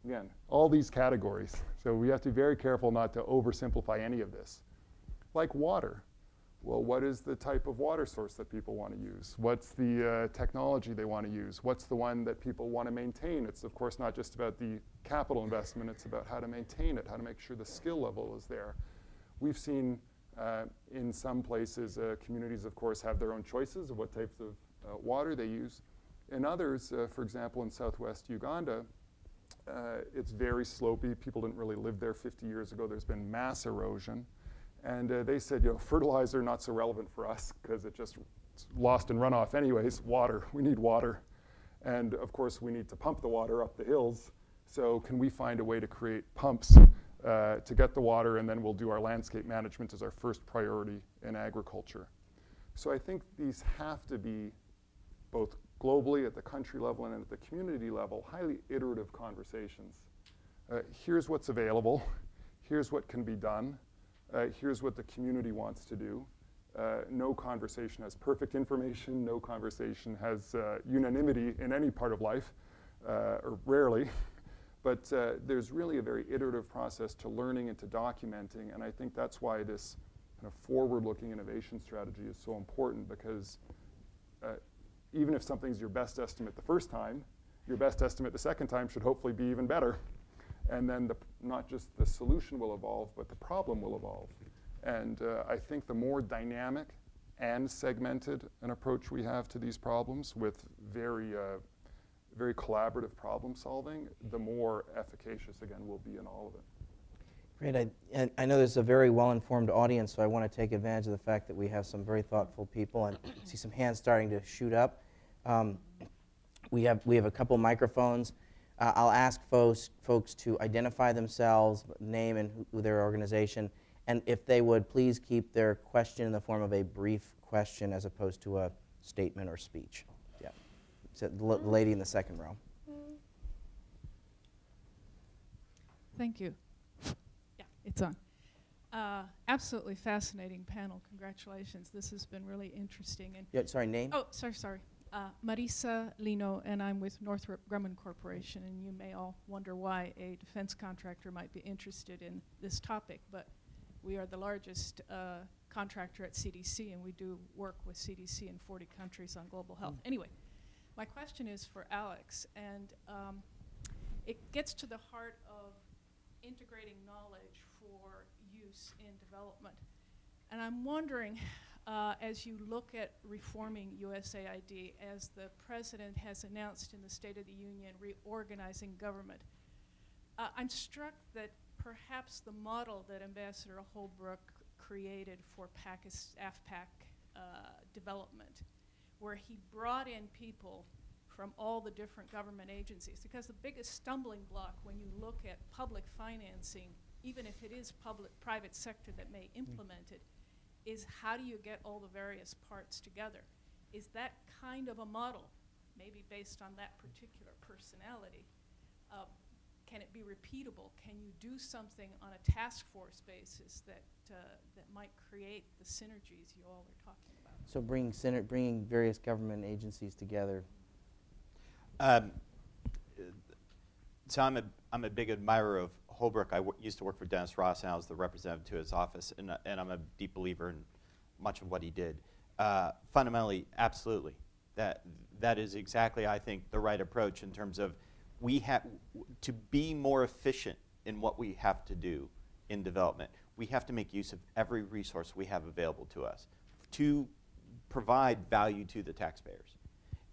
Again, all these categories. So we have to be very careful not to oversimplify any of this. Like water. Well, what is the type of water source that people want to use? What's the technology they want to use? What's the one that people want to maintain? It's, of course, not just about the capital investment. It's about how to maintain it, how to make sure the skill level is there. We've seen in some places, communities, of course, have their own choices of what types of water they use. In others, for example, in southwest Uganda, it's very slopey. People didn't really live there 50 years ago. There's been mass erosion. And they said, fertilizer, not so relevant for us because it's lost in runoff anyways. Water, we need water. And of course, we need to pump the water up the hills. So can we find a way to create pumps to get the water, and then we'll do our landscape management as our first priority in agriculture. So I think these have to be, both globally at the country level and at the community level, highly iterative conversations. Here's what's available. Here's what can be done. Here's what the community wants to do. No conversation has perfect information. No conversation has unanimity in any part of life, or rarely. But there's really a very iterative process to learning and to documenting. And I think that's why this kind of forward-looking innovation strategy is so important, because even if something's your best estimate the first time, your best estimate the second time should hopefully be even better. And then not just the solution will evolve, but the problem will evolve. And I think the more dynamic and segmented an approach we have to these problems with very collaborative problem solving, the more efficacious, again, we'll be in all of it. Great. I know there's a very well-informed audience, so I want to take advantage of the fact that we have some very thoughtful people, and see some hands starting to shoot up. We have a couple microphones. I'll ask folks to identify themselves, name and who their organization, And if they would please keep their question in the form of a brief question as opposed to a statement or speech. Yeah. So the lady in the second row. Thank you. Yeah, it's on. Absolutely fascinating panel. Congratulations. This has been really interesting. And Yeah, sorry, name? oh, sorry. Marisa Lino, and I'm with Northrop Grumman Corporation, and you may all wonder why a defense contractor might be interested in this topic, but we are the largest contractor at CDC, and we do work with CDC in 40 countries on global health. Anyway, my question is for Alex, and it gets to the heart of integrating knowledge for use in development. And I'm wondering, as you look at reforming USAID, as the president has announced in the State of the Union, reorganizing government, I'm struck that perhaps the model that Ambassador Holbrooke created for AFPAC development, where he brought in people from all the different government agencies, because the biggest stumbling block when you look at public financing, even if it is private sector that may implement it, is how do you get all the various parts together? Is that kind of a model, maybe based on that particular personality, can it be repeatable? Can you do something on a task force basis that might create the synergies you all are talking about? So bringing various government agencies together. So I'm a big admirer of Holbrooke. I used to work for Dennis Ross, and I was the representative to his office, and I'm a deep believer in much of what he did. Fundamentally, absolutely. That is exactly, I think, the right approach in terms of we have to be more efficient in what we have to do in development. We have to make use of every resource we have available to us to provide value to the taxpayers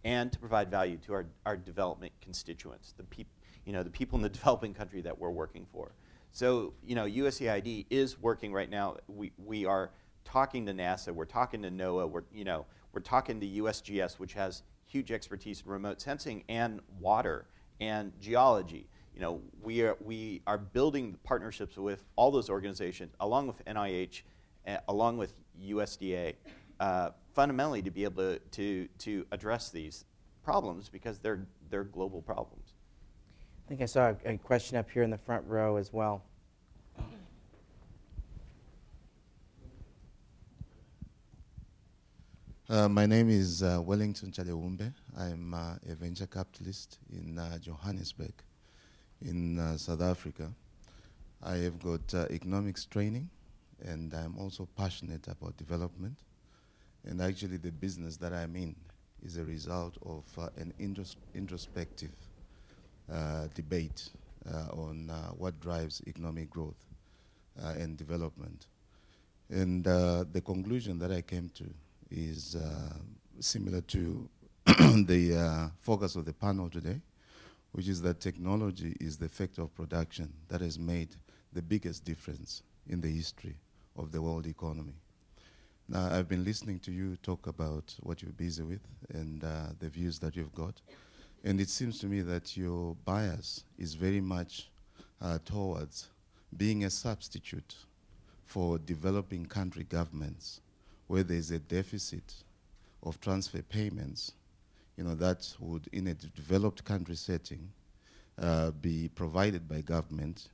and to provide value to our development constituents, the people in the developing country that we're working for. So, USAID is working right now. We are talking to NASA, we're talking to NOAA, we're talking to USGS, which has huge expertise in remote sensing and water and geology. We are building partnerships with all those organizations, along with NIH, along with USDA, fundamentally to be able to address these problems because they're global problems. I think I saw a question up here in the front row as well. My name is Wellington Chalewumbe. I'm a venture capitalist in Johannesburg, in South Africa. I have got economics training, and I'm also passionate about development. And actually, the business that I'm in is a result of an introspective debate on what drives economic growth and development. And the conclusion that I came to is similar to the focus of the panel today, which is that technology is the factor of production that has made the biggest difference in the history of the world economy. Now, I've been listening to you talk about what you're busy with and the views that you've got, and it seems to me that your bias is very much towards being a substitute for developing country governments where there's a deficit of transfer payments, that would, in a developed country setting, be provided by government,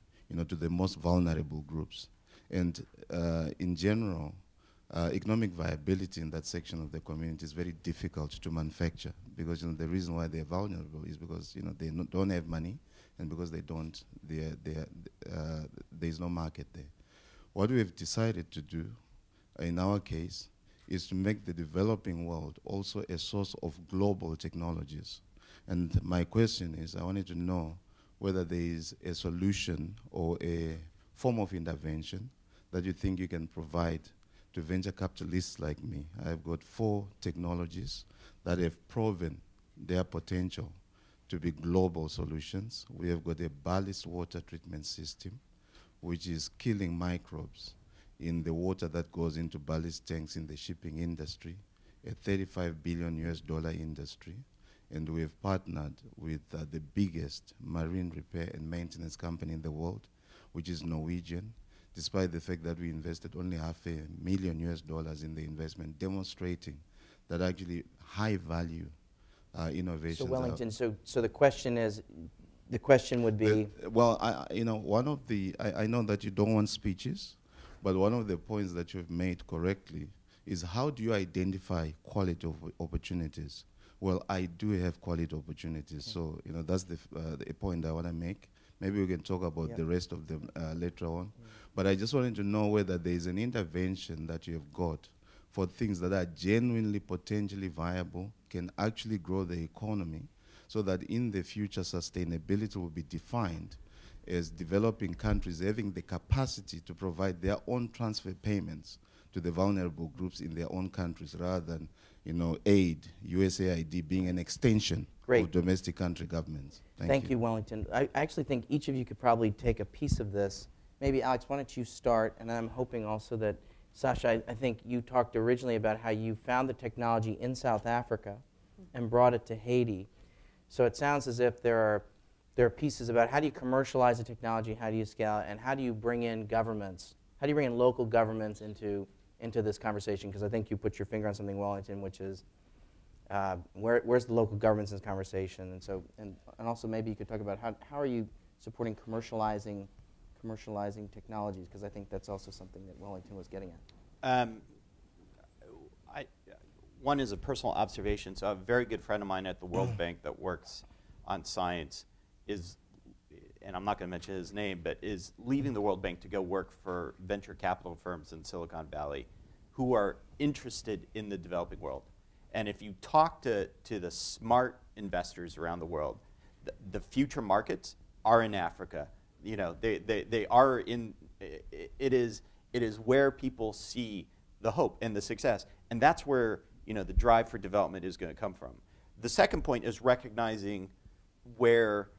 to the most vulnerable groups. And in general, economic viability in that section of the community is very difficult to manufacture because the reason why they're vulnerable is because they don't have money, and because they don't, there's no market there. What we've decided to do, in our case, is to make the developing world also a source of global technologies. And my question is, I wanted to know whether there is a solution or a form of intervention that you think you can provide to venture capitalists like me. I've got 4 technologies that have proven their potential to be global solutions. We have got a ballast water treatment system, which is killing microbes in the water that goes into ballast tanks in the shipping industry, a $35 billion industry. And we've partnered with the biggest marine repair and maintenance company in the world, which is Norwegian, despite the fact that we invested only $500,000 US in the investment, demonstrating that actually high value innovations. So Wellington, so the question is, the question would be? Well, one of the, I know that you don't want speeches, but one of the points that you've made correctly is how do you identify quality of opportunities? Well, I do have quality opportunities, so that's the point I want to make. Maybe we can talk about the rest of them later on. But I just wanted to know whether there is an intervention that you have got for things that are genuinely potentially viable, can actually grow the economy, so that in the future sustainability will be defined as developing countries having the capacity to provide their own transfer payments to the vulnerable groups in their own countries, rather than aid, USAID being an extension of domestic country governments. Thank you, Wellington. I actually think each of you could probably take a piece of this. Maybe, Alex, why don't you start? And I'm hoping also that, Sasha, I think you talked originally about how you found the technology in South Africa and brought it to Haiti. So it sounds as if there are pieces about how do you commercialize the technology, how do you scale it, and how do you bring in governments, how do you bring in local governments into this conversation? Because I think you put your finger on something, Wellington, which is where's the local governments in this conversation? And so, and also maybe you could talk about how are you supporting commercializing technologies, because I think that's also something that Wellington was getting at. One is a personal observation. So a very good friend of mine at the World Bank that works on science is, and I'm not going to mention his name, but is leaving the World Bank to go work for venture capital firms in Silicon Valley who are interested in the developing world. And if you talk to the smart investors around the world, the future markets are in Africa. They are in, it is where people see the hope and the success. And that's where the drive for development is going to come from. The second point is recognizing where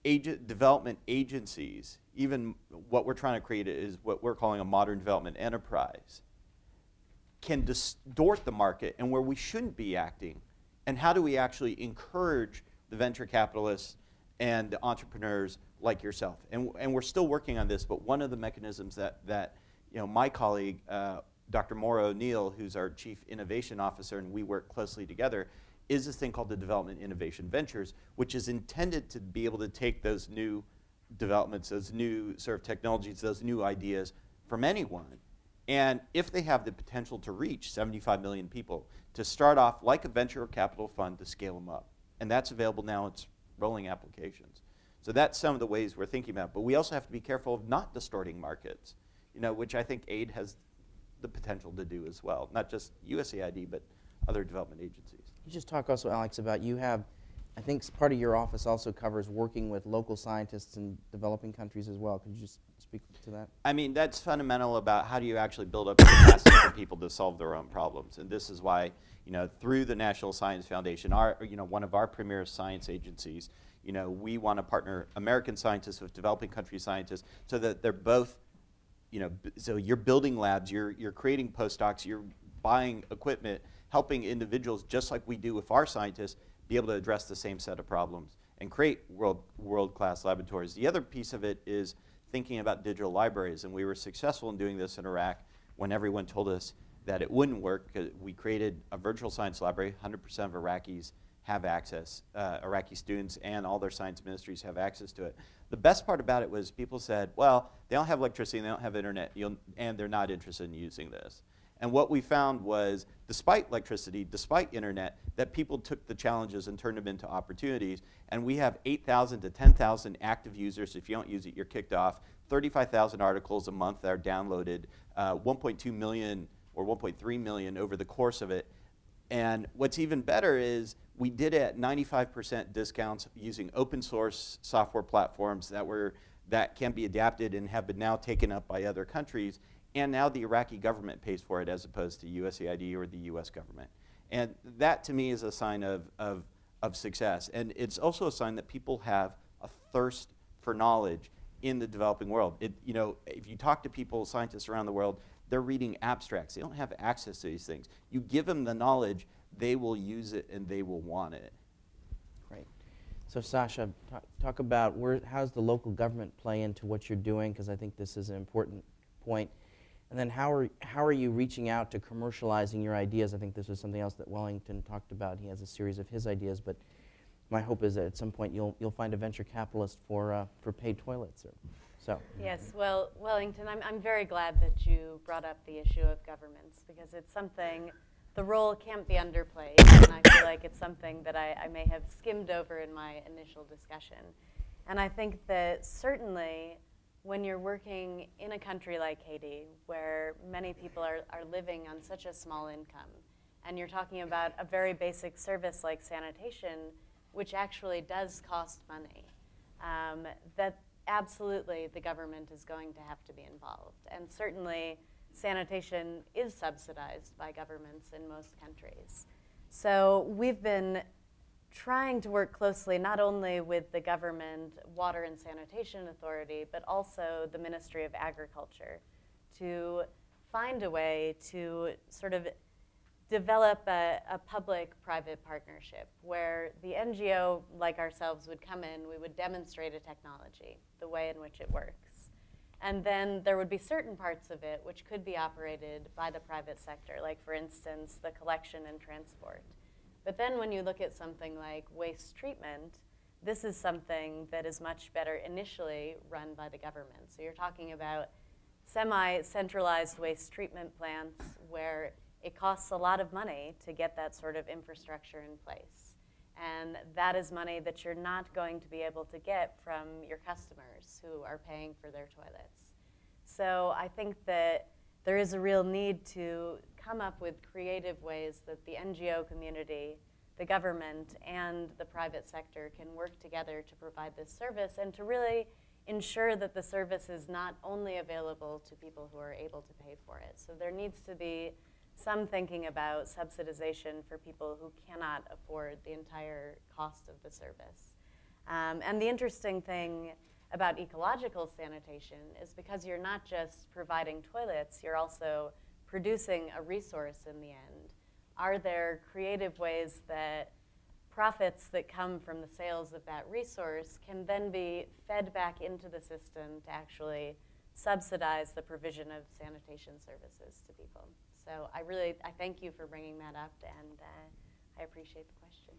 development agencies, even what we're trying to create is what we're calling a modern development enterprise, can distort the market and where we shouldn't be acting. And how do we actually encourage the venture capitalists and the entrepreneurs like yourself? And we're still working on this, but one of the mechanisms that my colleague, Dr. Maura O'Neill, who's our Chief Innovation Officer, and we work closely together, is this thing called the Development Innovation Ventures, which is intended to be able to take those new developments, those new sort of technologies, those new ideas from anyone. And if they have the potential to reach 75 million people, to start off like a venture capital fund to scale them up. And that's available now. It's rolling applications. So that's some of the ways we're thinking about. But we also have to be careful of not distorting markets, which I think aid has the potential to do as well. Not just USAID, but other development agencies. You just talk also, Alex, about you have, I think part of your office also covers working with local scientists in developing countries as well. Could you just speak to that? I mean, that's fundamental about how do you actually build up capacity for people to solve their own problems. And this is why, through the National Science Foundation, one of our premier science agencies, we want to partner American scientists with developing country scientists so that they're both, so you're building labs, you're creating postdocs, you're buying equipment, helping individuals just like we do with our scientists be able to address the same set of problems and create world-class laboratories. The other piece of it is thinking about digital libraries, and we were successful in doing this in Iraq when everyone told us that it wouldn't work. We created a virtual science library. 100% of Iraqis have access. Iraqi students and all their science ministries have access to it. The best part about it was people said, well, they don't have electricity, they don't have internet, and they're not interested in using this. And what we found was, despite electricity, despite internet, that people took the challenges and turned them into opportunities. And we have 8,000 to 10,000 active users. If you don't use it, you're kicked off. 35,000 articles a month that are downloaded, 1.2 million or 1.3 million over the course of it. And what's even better is we did it at 95% discounts using open source software platforms that can be adapted and have been now taken up by other countries. And now the Iraqi government pays for it as opposed to USAID or the US government. And that to me is a sign of success. And it's also a sign that people have a thirst for knowledge in the developing world. If you talk to people, scientists around the world, they're reading abstracts. They don't have access to these things. You give them the knowledge, they will use it and they will want it. Great. So Sasha, talk about how does the local government play into what you're doing, because I think this is an important point. And then how are you reaching out to commercializing your ideas? I think this was something else that Wellington talked about. He has a series of his ideas, but my hope is that at some point you'll find a venture capitalist for paid toilets. So. Yes, well, Wellington, I'm very glad that you brought up the issue of governments, because it's something, the role can't be underplayed, and I feel like it's something that I may have skimmed over in my initial discussion. And I think that certainly when you're working in a country like Haiti, where many people are living on such a small income, and you're talking about a very basic service like sanitation, which actually does cost money, that absolutely the government is going to have to be involved. And certainly sanitation is subsidized by governments in most countries. So we've been trying to work closely not only with the government Water and Sanitation Authority, but also the Ministry of Agriculture to find a way to sort of develop a public-private partnership where the NGO, like ourselves, would come in, we would demonstrate a technology, the way in which it works. And then there would be certain parts of it which could be operated by the private sector, like, for instance, the collection and transport. But then when you look at something like waste treatment, this is something that is much better initially run by the government. So you're talking about semi-centralized waste treatment plants where it costs a lot of money to get that sort of infrastructure in place. And that is money that you're not going to be able to get from your customers who are paying for their toilets. So I think that there is a real need to come up with creative ways that the NGO community, the government, and the private sector can work together to provide this service and to really ensure that the service is not only available to people who are able to pay for it. So there needs to be some thinking about subsidization for people who cannot afford the entire cost of the service. And the interesting thing about ecological sanitation is because you're not just providing toilets, you're also producing a resource in the end. Are there creative ways that profits that come from the sales of that resource can then be fed back into the system to actually subsidize the provision of sanitation services to people? So I thank you for bringing that up, and I appreciate the question.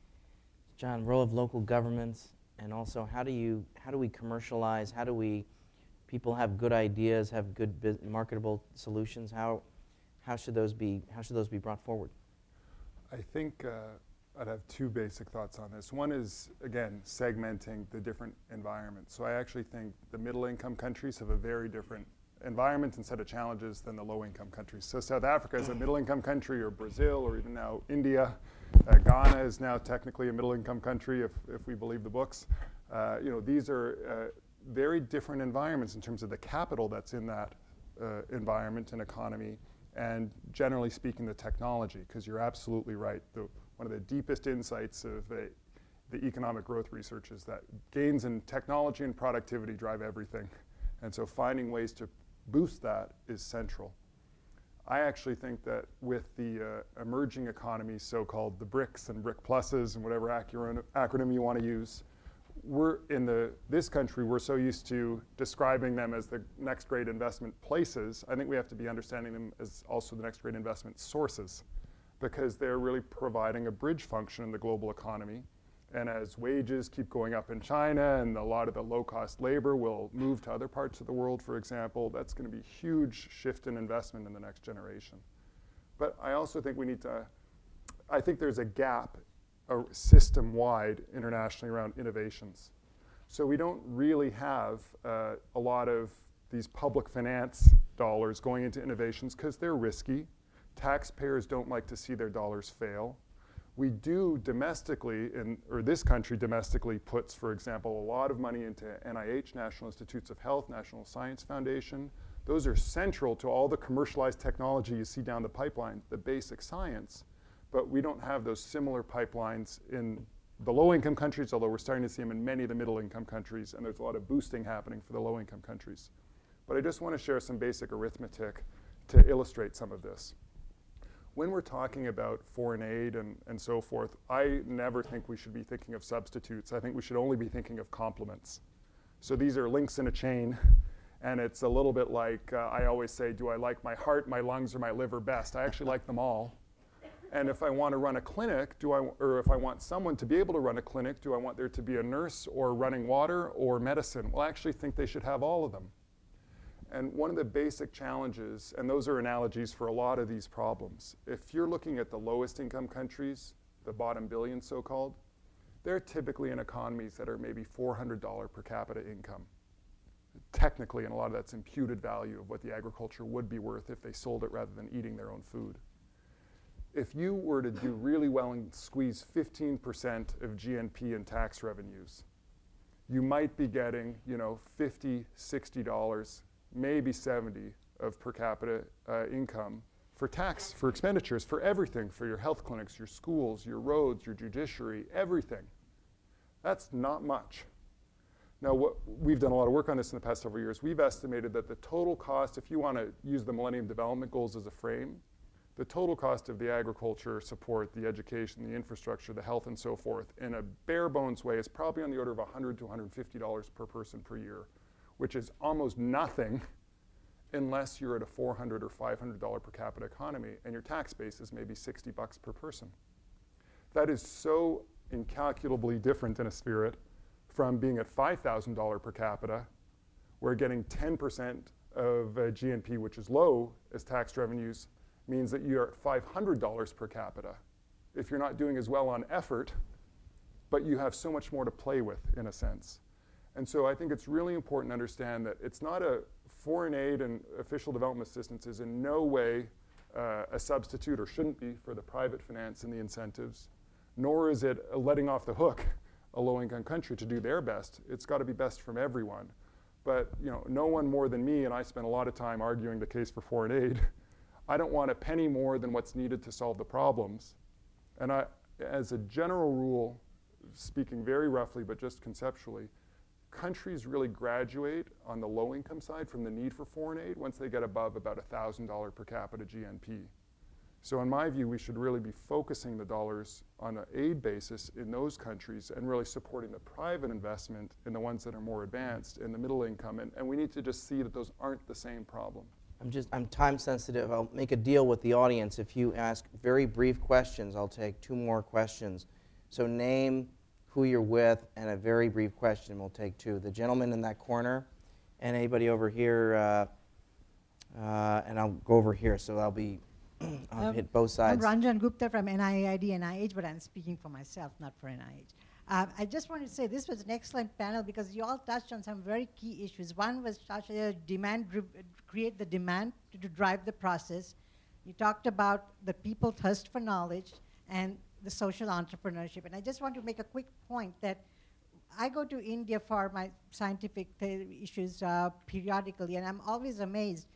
John, role of local governments, and also how do we commercialize? How do people have good ideas, have good marketable solutions? How should those be brought forward? I think I'd have two basic thoughts on this. One is, again, segmenting the different environments. So I actually think the middle-income countries have a very different environment and set of challenges than the low-income countries. So South Africa is a middle-income country, or Brazil, or even now India. Ghana is now technically a middle-income country, if we believe the books. These are very different environments in terms of the capital that's in that environment and economy, and generally speaking, the technology, because you're absolutely right. One of the deepest insights of the economic growth research is that gains in technology and productivity drive everything. And so finding ways to boost that is central. I actually think that with the emerging economies, so-called the BRICS and BRIC pluses and whatever acronym you want to use, this country, we're so used to describing them as the next great investment places. I think we have to be understanding them as also the next great investment sources, because they're really providing a bridge function in the global economy. And as wages keep going up in China and a lot of the low-cost labor will move to other parts of the world, for example, that's going to be a huge shift in investment in the next generation. But I also think I think there's a gap system-wide internationally around innovations. So we don't really have a lot of these public finance dollars going into innovations because they're risky. Taxpayers don't like to see their dollars fail. We do domestically, or this country domestically puts, for example, a lot of money into NIH, National Institutes of Health, National Science Foundation. Those are central to all the commercialized technology you see down the pipeline, the basic science. But we don't have those similar pipelines in the low-income countries, although we're starting to see them in many of the middle-income countries, and there's a lot of boosting happening for the low-income countries. But I just want to share some basic arithmetic to illustrate some of this. when we're talking about foreign aid and so forth, I never think we should be thinking of substitutes. I think we should only be thinking of complements. So these are links in a chain, and it's a little bit like I always say, do I like my heart, my lungs, or my liver best? I actually like them all. And if I want to run a clinic, or if I want someone to be able to run a clinic, do I want there to be a nurse or running water or medicine? Well, I actually think they should have all of them. And one of the basic challenges, and those are analogies for a lot of these problems, if you're looking at the lowest income countries, the bottom billion so-called, they're typically in economies that are maybe $400 per capita income. Technically, and a lot of that's imputed value of what the agriculture would be worth if they sold it rather than eating their own food. If you were to do really well and squeeze 15% of GNP in tax revenues, you might be getting, $50, $60, maybe 70 of per capita income for tax, for expenditures, for everything, for your health clinics, your schools, your roads, your judiciary, everything. That's not much. Now, we've done a lot of work on this in the past several years. We've estimated that the total cost, if you want to use the Millennium Development Goals as a frame, the total cost of the agriculture support, the education, the infrastructure, the health, and so forth, in a bare bones way, is probably on the order of $100 to $150 per person per year, which is almost nothing unless you're at a $400 or $500 per capita economy and your tax base is maybe $60 per person. That is so incalculably different in a spirit from being at $5,000 per capita, where getting 10% of GNP, which is low as tax revenues, means that you're at $500 per capita if you're not doing as well on effort, but you have so much more to play with, in a sense. And so I think it's really important to understand that it's not a foreign aid and official development assistance is in no way a substitute, or shouldn't be, for the private finance and the incentives, nor is it letting off the hook a low-income country to do their best. It's got to be best from everyone. But no one more than me, and I spend a lot of time arguing the case for foreign aid, I don't want a penny more than what's needed to solve the problems. And as a general rule, speaking very roughly but just conceptually, countries really graduate on the low income side from the need for foreign aid once they get above about $1,000 per capita GNP. So in my view, we should really be focusing the dollars on an aid basis in those countries and really supporting the private investment in the ones that are more advanced in the middle income. And we need to just see that those aren't the same problem. I'm time sensitive. I'll make a deal with the audience. If you ask very brief questions, I'll take 2 more questions. So name, who you're with, and a very brief question. We'll take 2. The gentleman in that corner, and anybody over here, and I'll go over here. So I'll hit both sides. I'm Ranjan Gupta from NIAID, NIH, but I'm speaking for myself, not for NIH. I just wanted to say this was an excellent panel because you all touched on some very key issues. One was Sasha, create the demand to drive the process. You talked about the people thirst for knowledge and the social entrepreneurship. And I just want to make a quick point that I go to India for my scientific issues periodically, and I'm always amazed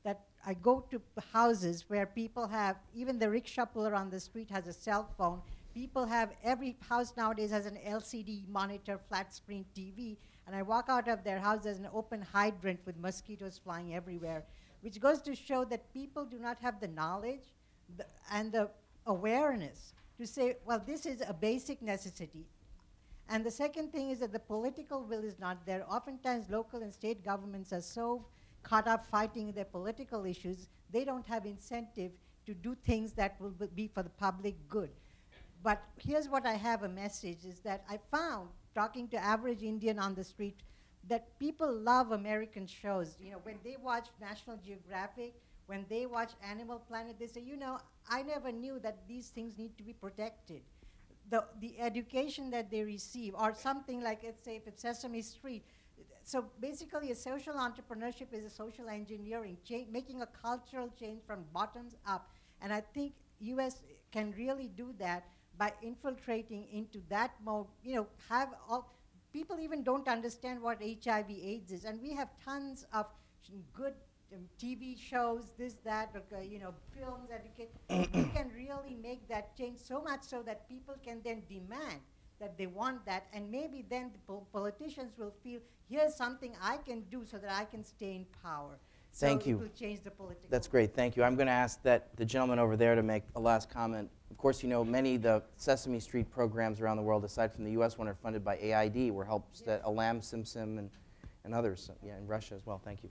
that I go to houses where people have, even the rickshaw puller on the street has a cell phone. People have, every house nowadays has an LCD monitor, flat screen TV, and I walk out of their house, there's an open hydrant with mosquitoes flying everywhere, which goes to show that people do not have the knowledge and the awareness to say, well, this is a basic necessity. And the second thing is that the political will is not there. Oftentimes, local and state governments are so caught up fighting their political issues, they don't have incentive to do things that will be for the public good. But here's what I have a message, is that I found, talking to average Indian on the street, that people love American shows. When they watch National Geographic, when they watch Animal Planet, they say, I never knew that these things need to be protected. The education that they receive, or something like, let's say, if it's Sesame Street. So basically, a social entrepreneurship is a social engineering, making a cultural change from bottoms up. And I think US can really do that by infiltrating into that mode. People even don't understand what HIV/AIDS is, and we have tons of good TV shows, this, that, films, education. We can really make that change so much so that people can then demand that they want that, and maybe then the politicians will feel, here's something I can do so that I can stay in power. Thank so you. It will change the political. That's great, thank you. I'm going to ask that the gentleman over there to make a last comment. Of course, you know, many of the Sesame Street programs around the world, aside from the US one, are funded by AID, where helps that Alam Simsim and others, yeah, in Russia as well. Thank you.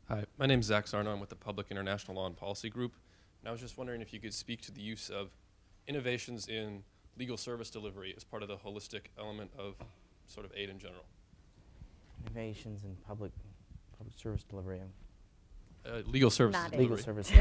Hi, my name is Zach Sarno. I'm with the Public International Law and Policy Group. And I was just wondering if you could speak to the use of innovations in legal service delivery as part of the holistic element of sort of aid in general. Innovations in public service delivery. Legal service Not delivery. Legal service.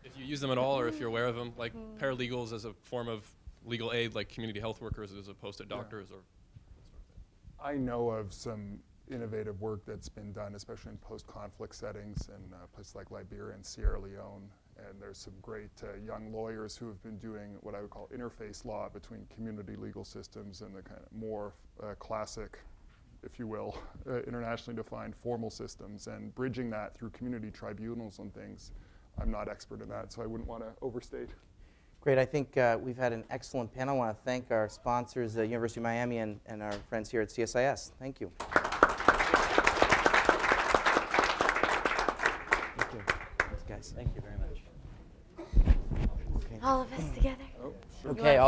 If you use them at all, or if you're aware of them, like paralegals as a form of legal aid, like community health workers as opposed to doctors, or that sort of thing. I know of some innovative work that's been done, especially in post-conflict settings in places like Liberia and Sierra Leone. And there's some great young lawyers who have been doing what I would call interface law between community legal systems and the kind of more classic, if you will, internationally defined formal systems, and bridging that through community tribunals and things. I'm not expert in that, so I wouldn't want to overstate. Great, I think we've had an excellent panel. I want to thank our sponsors, the University of Miami and our friends here at CSIS. Thank you. Thank you. Thanks, guys. Thank you very much. Okay. All of us together. Oh, sure. Okay.